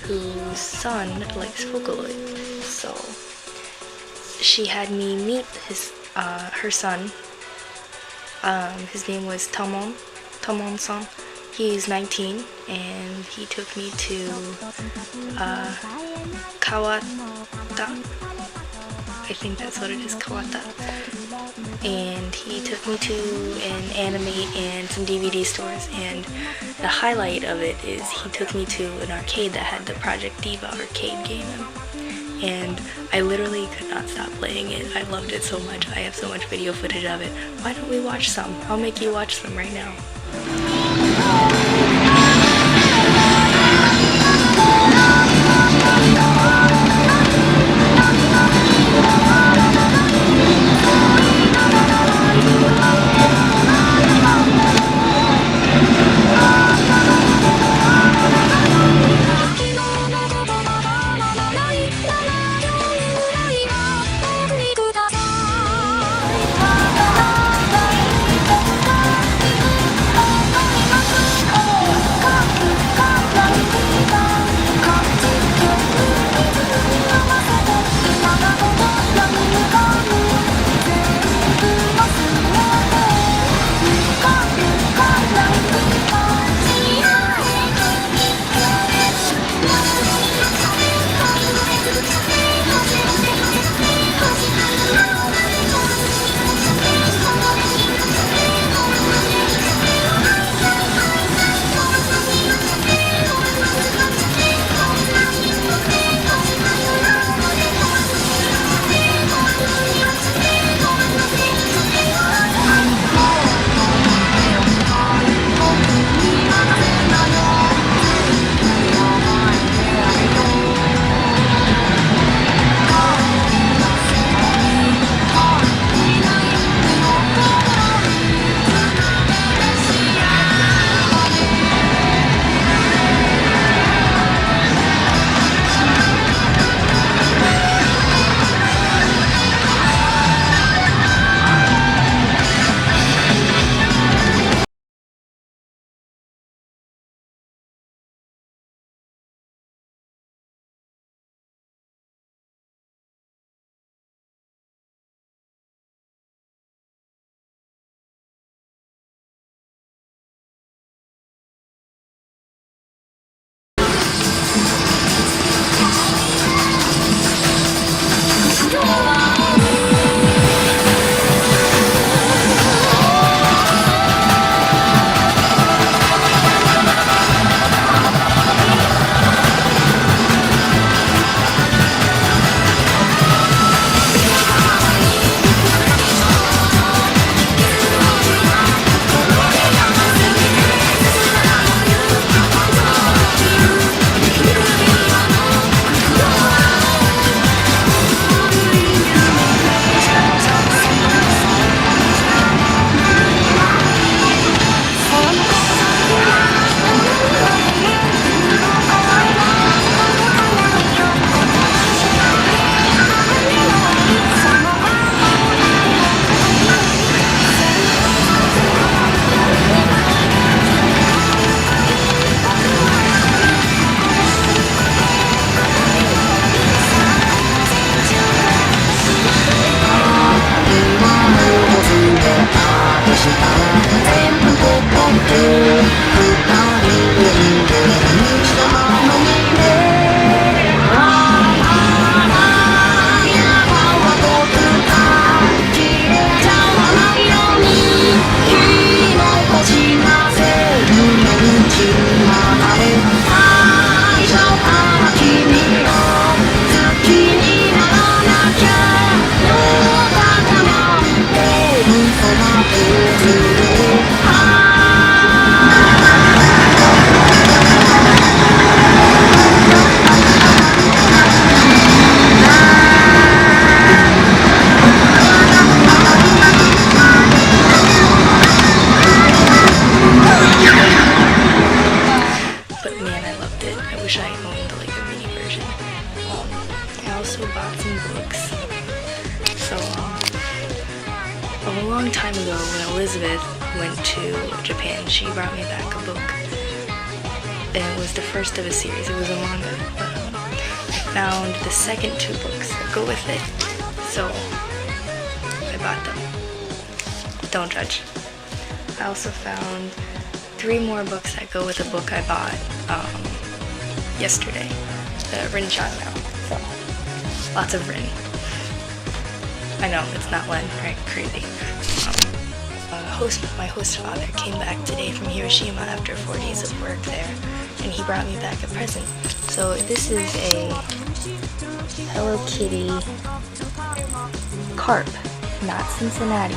whose son likes Vocaloid, so she had me meet her son. His name was Tomon-san. He's 19, and he took me to Kawata. I think that's what it is, Kawata. And he took me to an anime and some DVD stores, and the highlight of it is he took me to an arcade that had the Project Diva arcade game. And I literally could not stop playing it. I loved it so much. I have so much video footage of it. Why don't we watch some? I'll make you watch them right now. she brought me back a book. It was the first of a series. It was a manga. I found the second 2 books that go with it, so I bought them. Don't judge. I also found 3 more books that go with a book I bought yesterday. The Rin Chan now. So, lots of Rin. I know, it's not Len, right? Crazy. My host father came back today from Hiroshima after 4 days of work there, and he brought me back a present. So this is a Hello Kitty carp, not Cincinnati.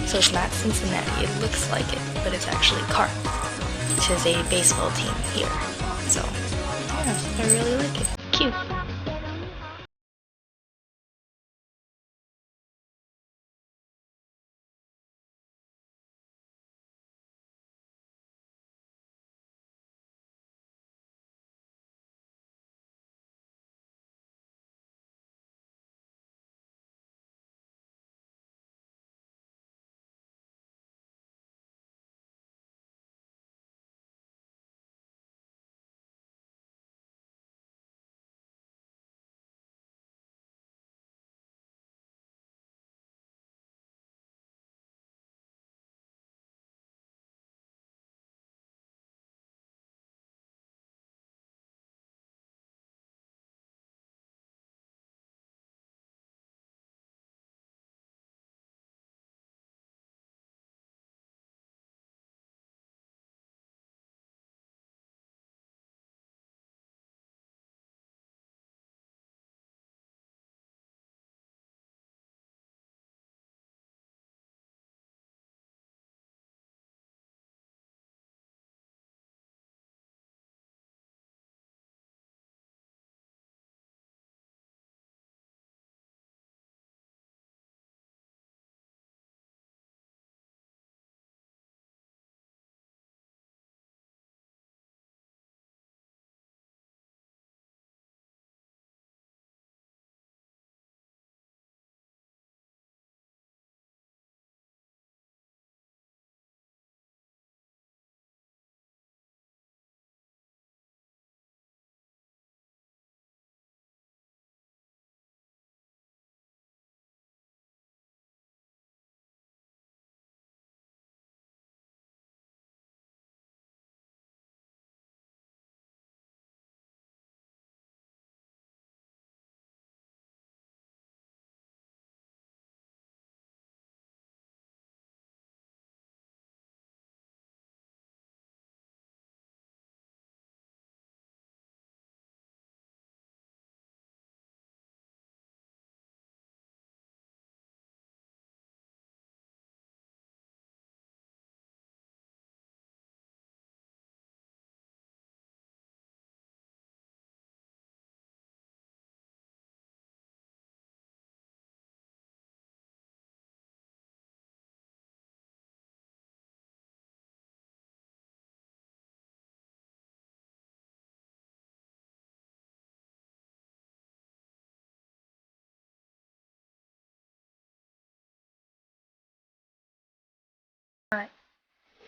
So it's not Cincinnati, it looks like it, but it's actually carp, which is a baseball team here. So, yeah, I really like it. Cute.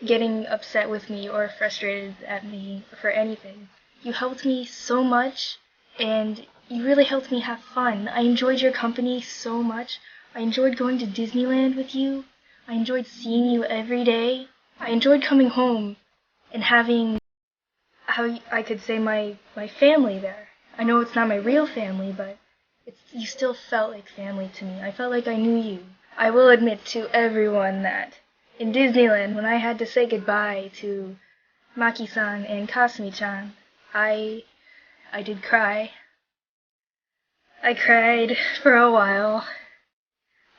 Getting upset with me or frustrated at me for anything. You helped me so much, and you really helped me have fun. I enjoyed your company so much. I enjoyed going to Disneyland with you. I enjoyed seeing you every day. I enjoyed coming home and having, how I could say, my family there. I know it's not my real family, but you still felt like family to me. I felt like I knew you. I will admit to everyone that in Disneyland, when I had to say goodbye to Maki-san and Kasumi-chan, I did cry. I cried for a while.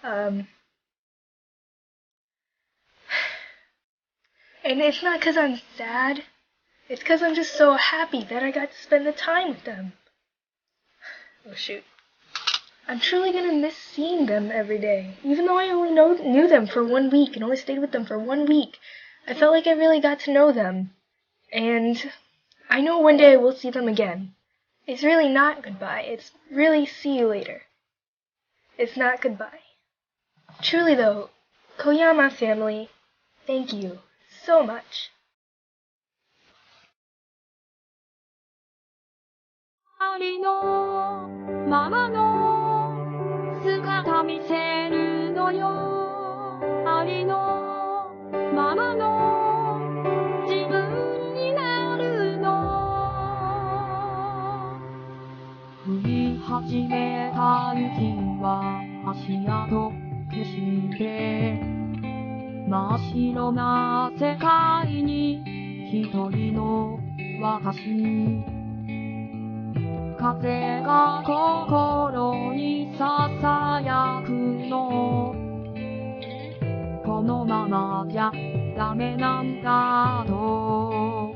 And it's not 'cause I'm sad. It's 'cause I'm just so happy that I got to spend the time with them. Oh shoot. I'm truly gonna miss seeing them every day. Even though I only knew them for 1 week and only stayed with them for 1 week, I felt like I really got to know them. And I know one day I will see them again. It's really not goodbye. It's really see you later. It's not goodbye. Truly though, Koyama family Thank you so much. ありのままの姿見せるのよ。ありのままの自分になるの。降り始めた雪は足跡消して真っ白な世界に一人の私。風が心にささやくの。このままじゃダメなんだと。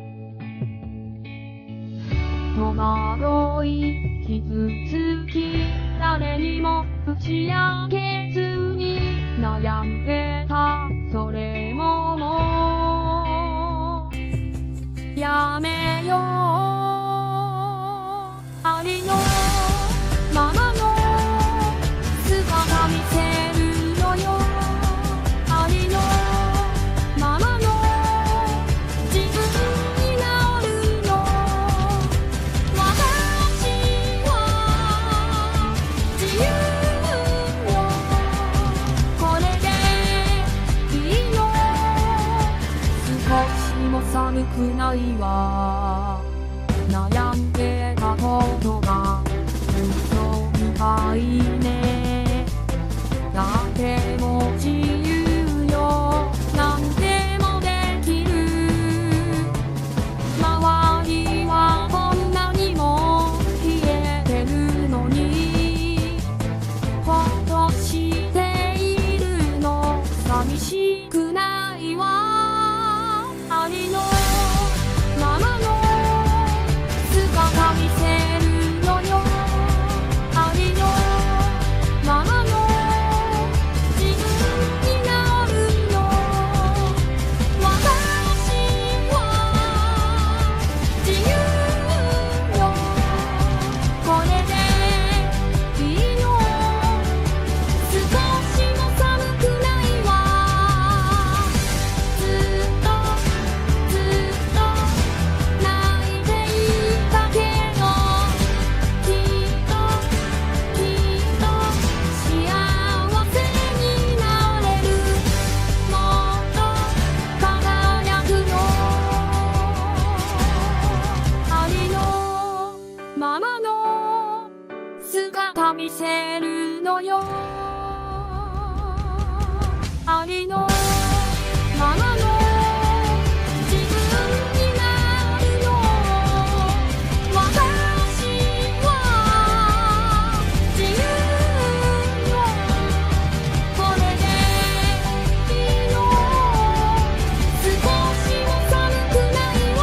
戸惑い傷つき誰にも打ち明けずに悩んでたそれももうやめよう。ありのままの姿見せるのよ。ありのままの自分になるの。私は自由よ。これでいいの。少しも寒くないわ。悩んでたことが嘘みたいね。だってもう自由よ。なんでもできる。周りはこんなにも冷えてるのにほっとしているの。寂しくないわ。ありのままの姿見せるのよ。ありのままの自分になるの。私は自由よ。これでいいの。少しも寒くないわ。ずっとずっと泣いていたけどきっと幸せになれる。もっと輝くの。ありのままの姿見せるのよ。ありのままの自分になるの。私は自由よ。これでいいの。少しも寒くないわ。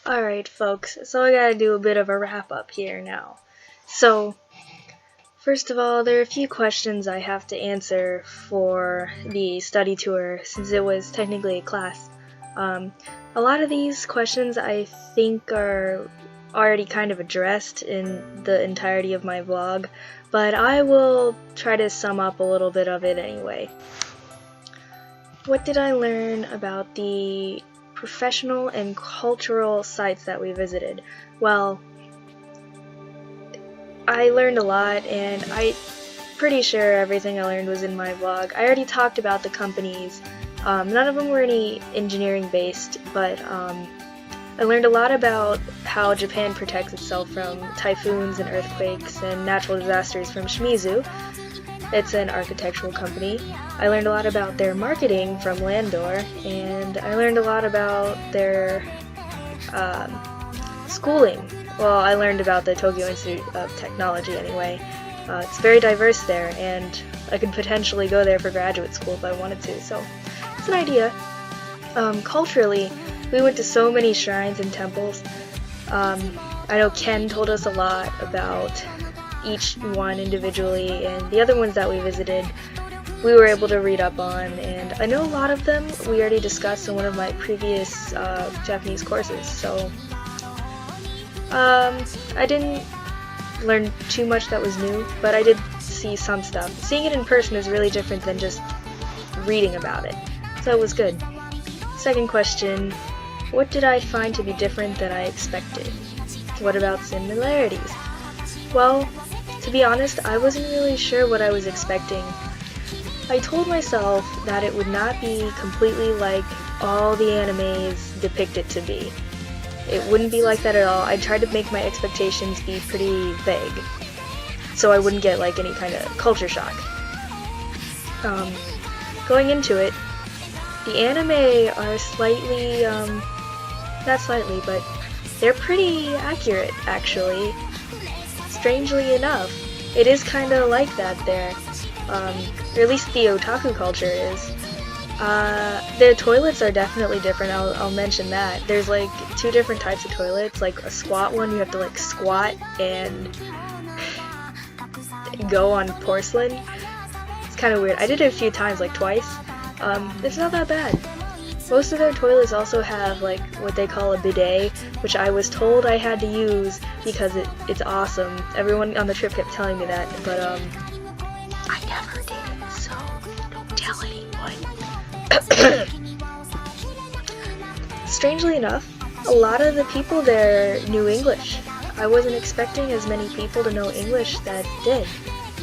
Alright folks, so I gotta do a bit of a wrap up here now. So, first of all, there are a few questions I have to answer for the study tour since it was technically a class. A lot of these questions I think are already kind of addressed in the entirety of my vlog, but I will try to sum up a little bit of it anyway. What did I learn about the professional and cultural sites that we visited? Well, I learned a lot, and I'm pretty sure everything I learned was in my vlog. I already talked about the companies. None of them were any engineering based, but I learned a lot about how Japan protects itself from typhoons and earthquakes and natural disasters from Shimizu. It's an architectural company. I learned a lot about their marketing from Landor, and I learned a lot about their schooling. Well, I learned about the Tokyo Institute of Technology anyway. It's very diverse there, and I could potentially go there for graduate school if I wanted to, so it's an idea. Culturally, we went to so many shrines and temples. I know Ken told us a lot about each one individually, and the other ones that we visited we were able to read up on, and I know a lot of them we already discussed in one of my previous Japanese courses, so I didn't learn too much that was new, but I did see some stuff. Seeing it in person is really different than just reading about it, so it was good. Second question, what did I find to be different than I expected? What about similarities? Well, to be honest, I wasn't really sure what I was expecting. I told myself that it would not be completely like all the animes depict it to be. It wouldn't be like that at all. I tried to make my expectations be pretty vague, so I wouldn't get like any kind of culture shock. Going into it, the anime are slightly, not slightly, but they're pretty accurate, actually. Strangely enough, it is kind of like that there, or at least the otaku culture is. Their toilets are definitely different, I'll mention that. There's like 2 different types of toilets, like a squat one, you have to like squat and go on porcelain. It's kind of weird. I did it a few times, like twice. It's not that bad. Most of their toilets also have like what they call a bidet, which I was told I had to use because it's awesome. Everyone on the trip kept telling me that, but I never did, so don't tell anyone. Strangely enough, a lot of the people there knew English. I wasn't expecting as many people to know English that did,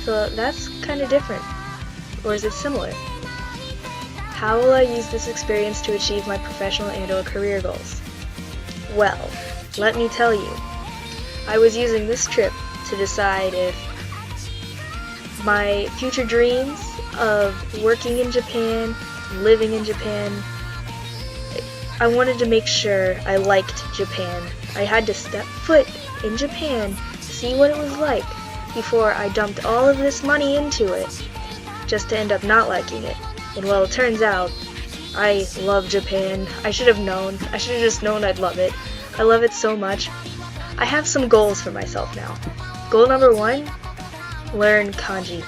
so that's kind of different. Or is it similar? How will I use this experience to achieve my professional and/or career goals? Well, let me tell you, I was using this trip to decide if my future dreams of working in Japan, living in Japan, I wanted to make sure I liked Japan. I had to step foot in Japan, see what it was like, before I dumped all of this money into it, just to end up not liking it. And well, it turns out, I love Japan. I should have known. I should have just known I'd love it. I love it so much. I have some goals for myself now. Goal number 1, learn kanji.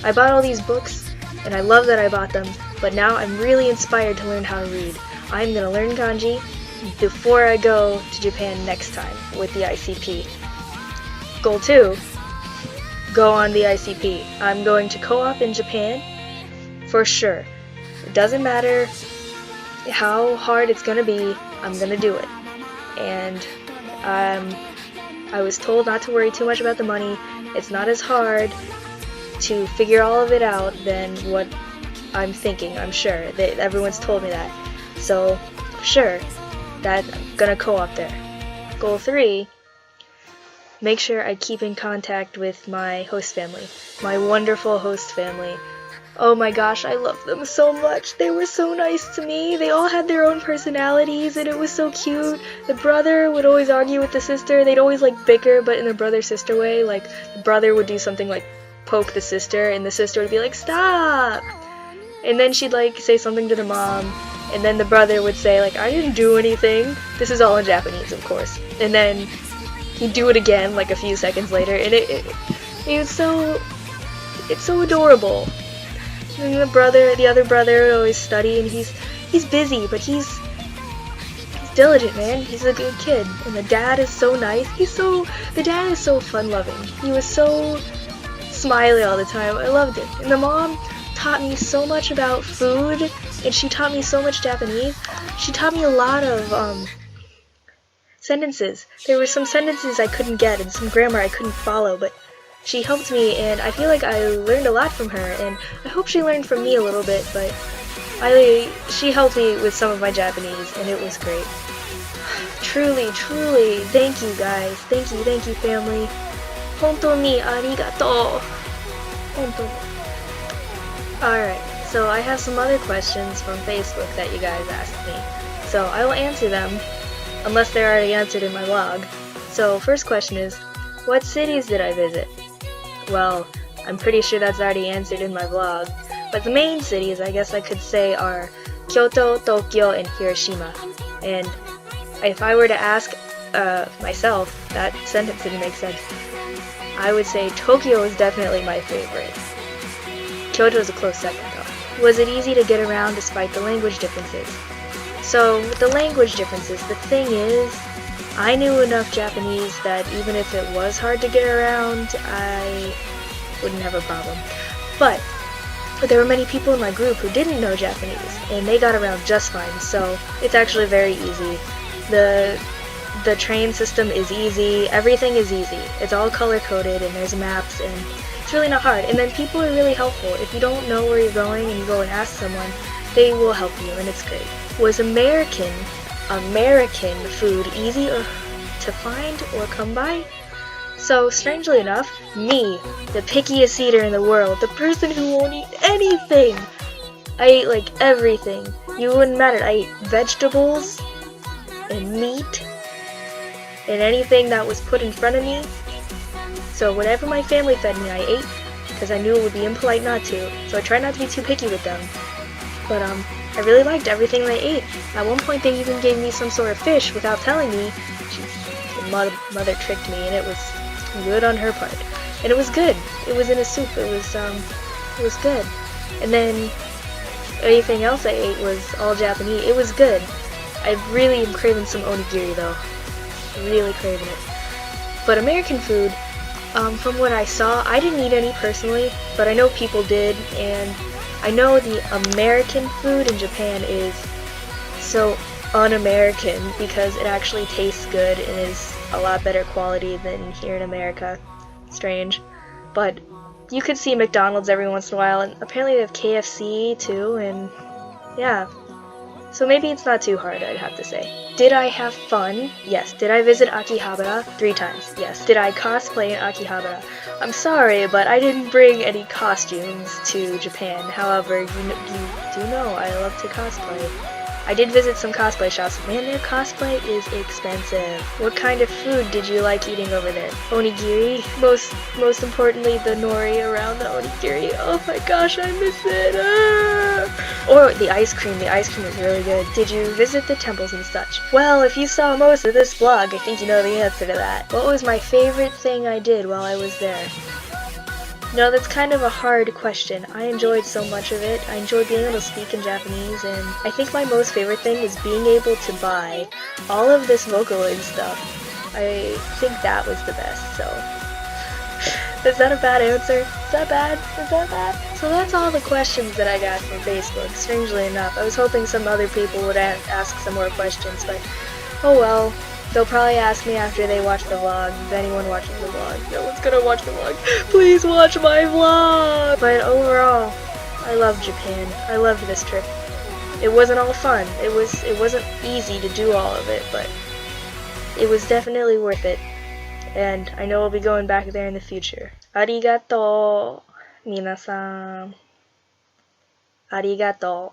I bought all these books, and I love that I bought them, but now I'm really inspired to learn how to read. I'm gonna learn kanji before I go to Japan next time with the ICP. Goal 2, go on the ICP. I'm going to co-op in Japan for sure. It doesn't matter how hard it's gonna be, I'm gonna do it. And I was told not to worry too much about the money. It's not as hard to figure all of it out than what I'm thinking, I'm sure. Everyone's told me that. So, sure, that I'm gonna co-op there. Goal 3, make sure I keep in contact with my host family, my wonderful host family. Oh my gosh, I love them so much. They were so nice to me. They all had their own personalities, and it was so cute. The brother would always argue with the sister. They'd always like bicker, but in a brother-sister way. Like, the brother would do something like poke the sister, and the sister would be like, stop! And then she'd like say something to the mom, and then the brother would say like, I didn't do anything. This is all in Japanese, of course. And then he'd do it again like a few seconds later, and it's so adorable. And the other brother would always study, and he's busy, but he's diligent, man. He's a good kid. And the dad is so nice. The dad is so fun-loving. He was so smiley all the time. I loved it. And the mom taught me so much about food, and she taught me so much Japanese. She taught me a lot of sentences. There were some sentences I couldn't get and some grammar I couldn't follow, but she helped me, and I feel like I learned a lot from her, and I hope she learned from me a little bit, but she helped me with some of my Japanese, and it was great. Truly, thank you guys. Thank you, family. Hontou ni arigatou. Hontou. Alright, so I have some other questions from Facebook that you guys asked me, so I will answer them, unless they're already answered in my blog. So, first question is, what cities did I visit? Well, I'm pretty sure that's already answered in my blog, but the main cities I guess I could say are Kyoto, Tokyo, and Hiroshima. And if I were to ask myself, that sentence didn't make sense. I would say Tokyo is definitely my favorite. Kyoto is a close second though. Was it easy to get around despite the language differences? So, with the language differences, the thing is, I knew enough Japanese that even if it was hard to get around, I wouldn't have a problem. But there were many people in my group who didn't know Japanese, and they got around just fine, so it's actually very easy. The train system is easy, everything is easy. It's all color-coded, and there's maps, and it's really not hard. And then people are really helpful. If you don't know where you're going and you go and ask someone, they will help you, and it's great. Was American food easy to find or come by? So, strangely enough, me, the pickiest eater in the world, the person who won't eat anything, I ate like everything. You wouldn't matter. I ate vegetables and meat and anything that was put in front of me. So whatever my family fed me, I ate, because I knew it would be impolite not to. So I tried not to be too picky with them. But I really liked everything they ate. At one point they even gave me some sort of fish without telling me. Mother tricked me, and it was good on her part. And it was good. It was in a soup. It was good. And then anything else I ate was all Japanese. It was good. I really am craving some onigiri though. Really craving it. But American food, from what I saw, I didn't eat any personally, but I know people did, and I know the American food in Japan is so un-American because it actually tastes good and is a lot better quality than here in America. Strange. But you could see McDonald's every once in a while, and apparently they have KFC too, and yeah. So maybe it's not too hard, I'd have to say. Did I have fun? Yes. Did I visit Akihabara? 3 times. Yes. Did I cosplay in Akihabara? I'm sorry, but I didn't bring any costumes to Japan. However, you do know I love to cosplay. I did visit some cosplay shops. Man, their cosplay is expensive. What kind of food did you like eating over there? Onigiri? Most importantly, the nori around the onigiri. Oh my gosh, I miss it. Or the ice cream. The ice cream is really good. Did you visit the temples and such? Well, if you saw most of this vlog, I think you know the answer to that. What was my favorite thing I did while I was there? No, that's kind of a hard question. I enjoyed so much of it. I enjoyed being able to speak in Japanese, and I think my most favorite thing was being able to buy all of this Vocaloid stuff. I think that was the best, so. Is that a bad answer? Is that bad? Is that bad? So that's all the questions that I got from Facebook, strangely enough. I was hoping some other people would ask some more questions, but oh well. They'll probably ask me after they watch the vlog. If anyone watches the vlog. No one's gonna watch the vlog. Please watch my vlog! But overall, I love Japan. I loved this trip. It wasn't all fun. It wasn't easy to do all of it, but it was definitely worth it. And I know I'll be going back there in the future. Arigato, minasan. Arigato.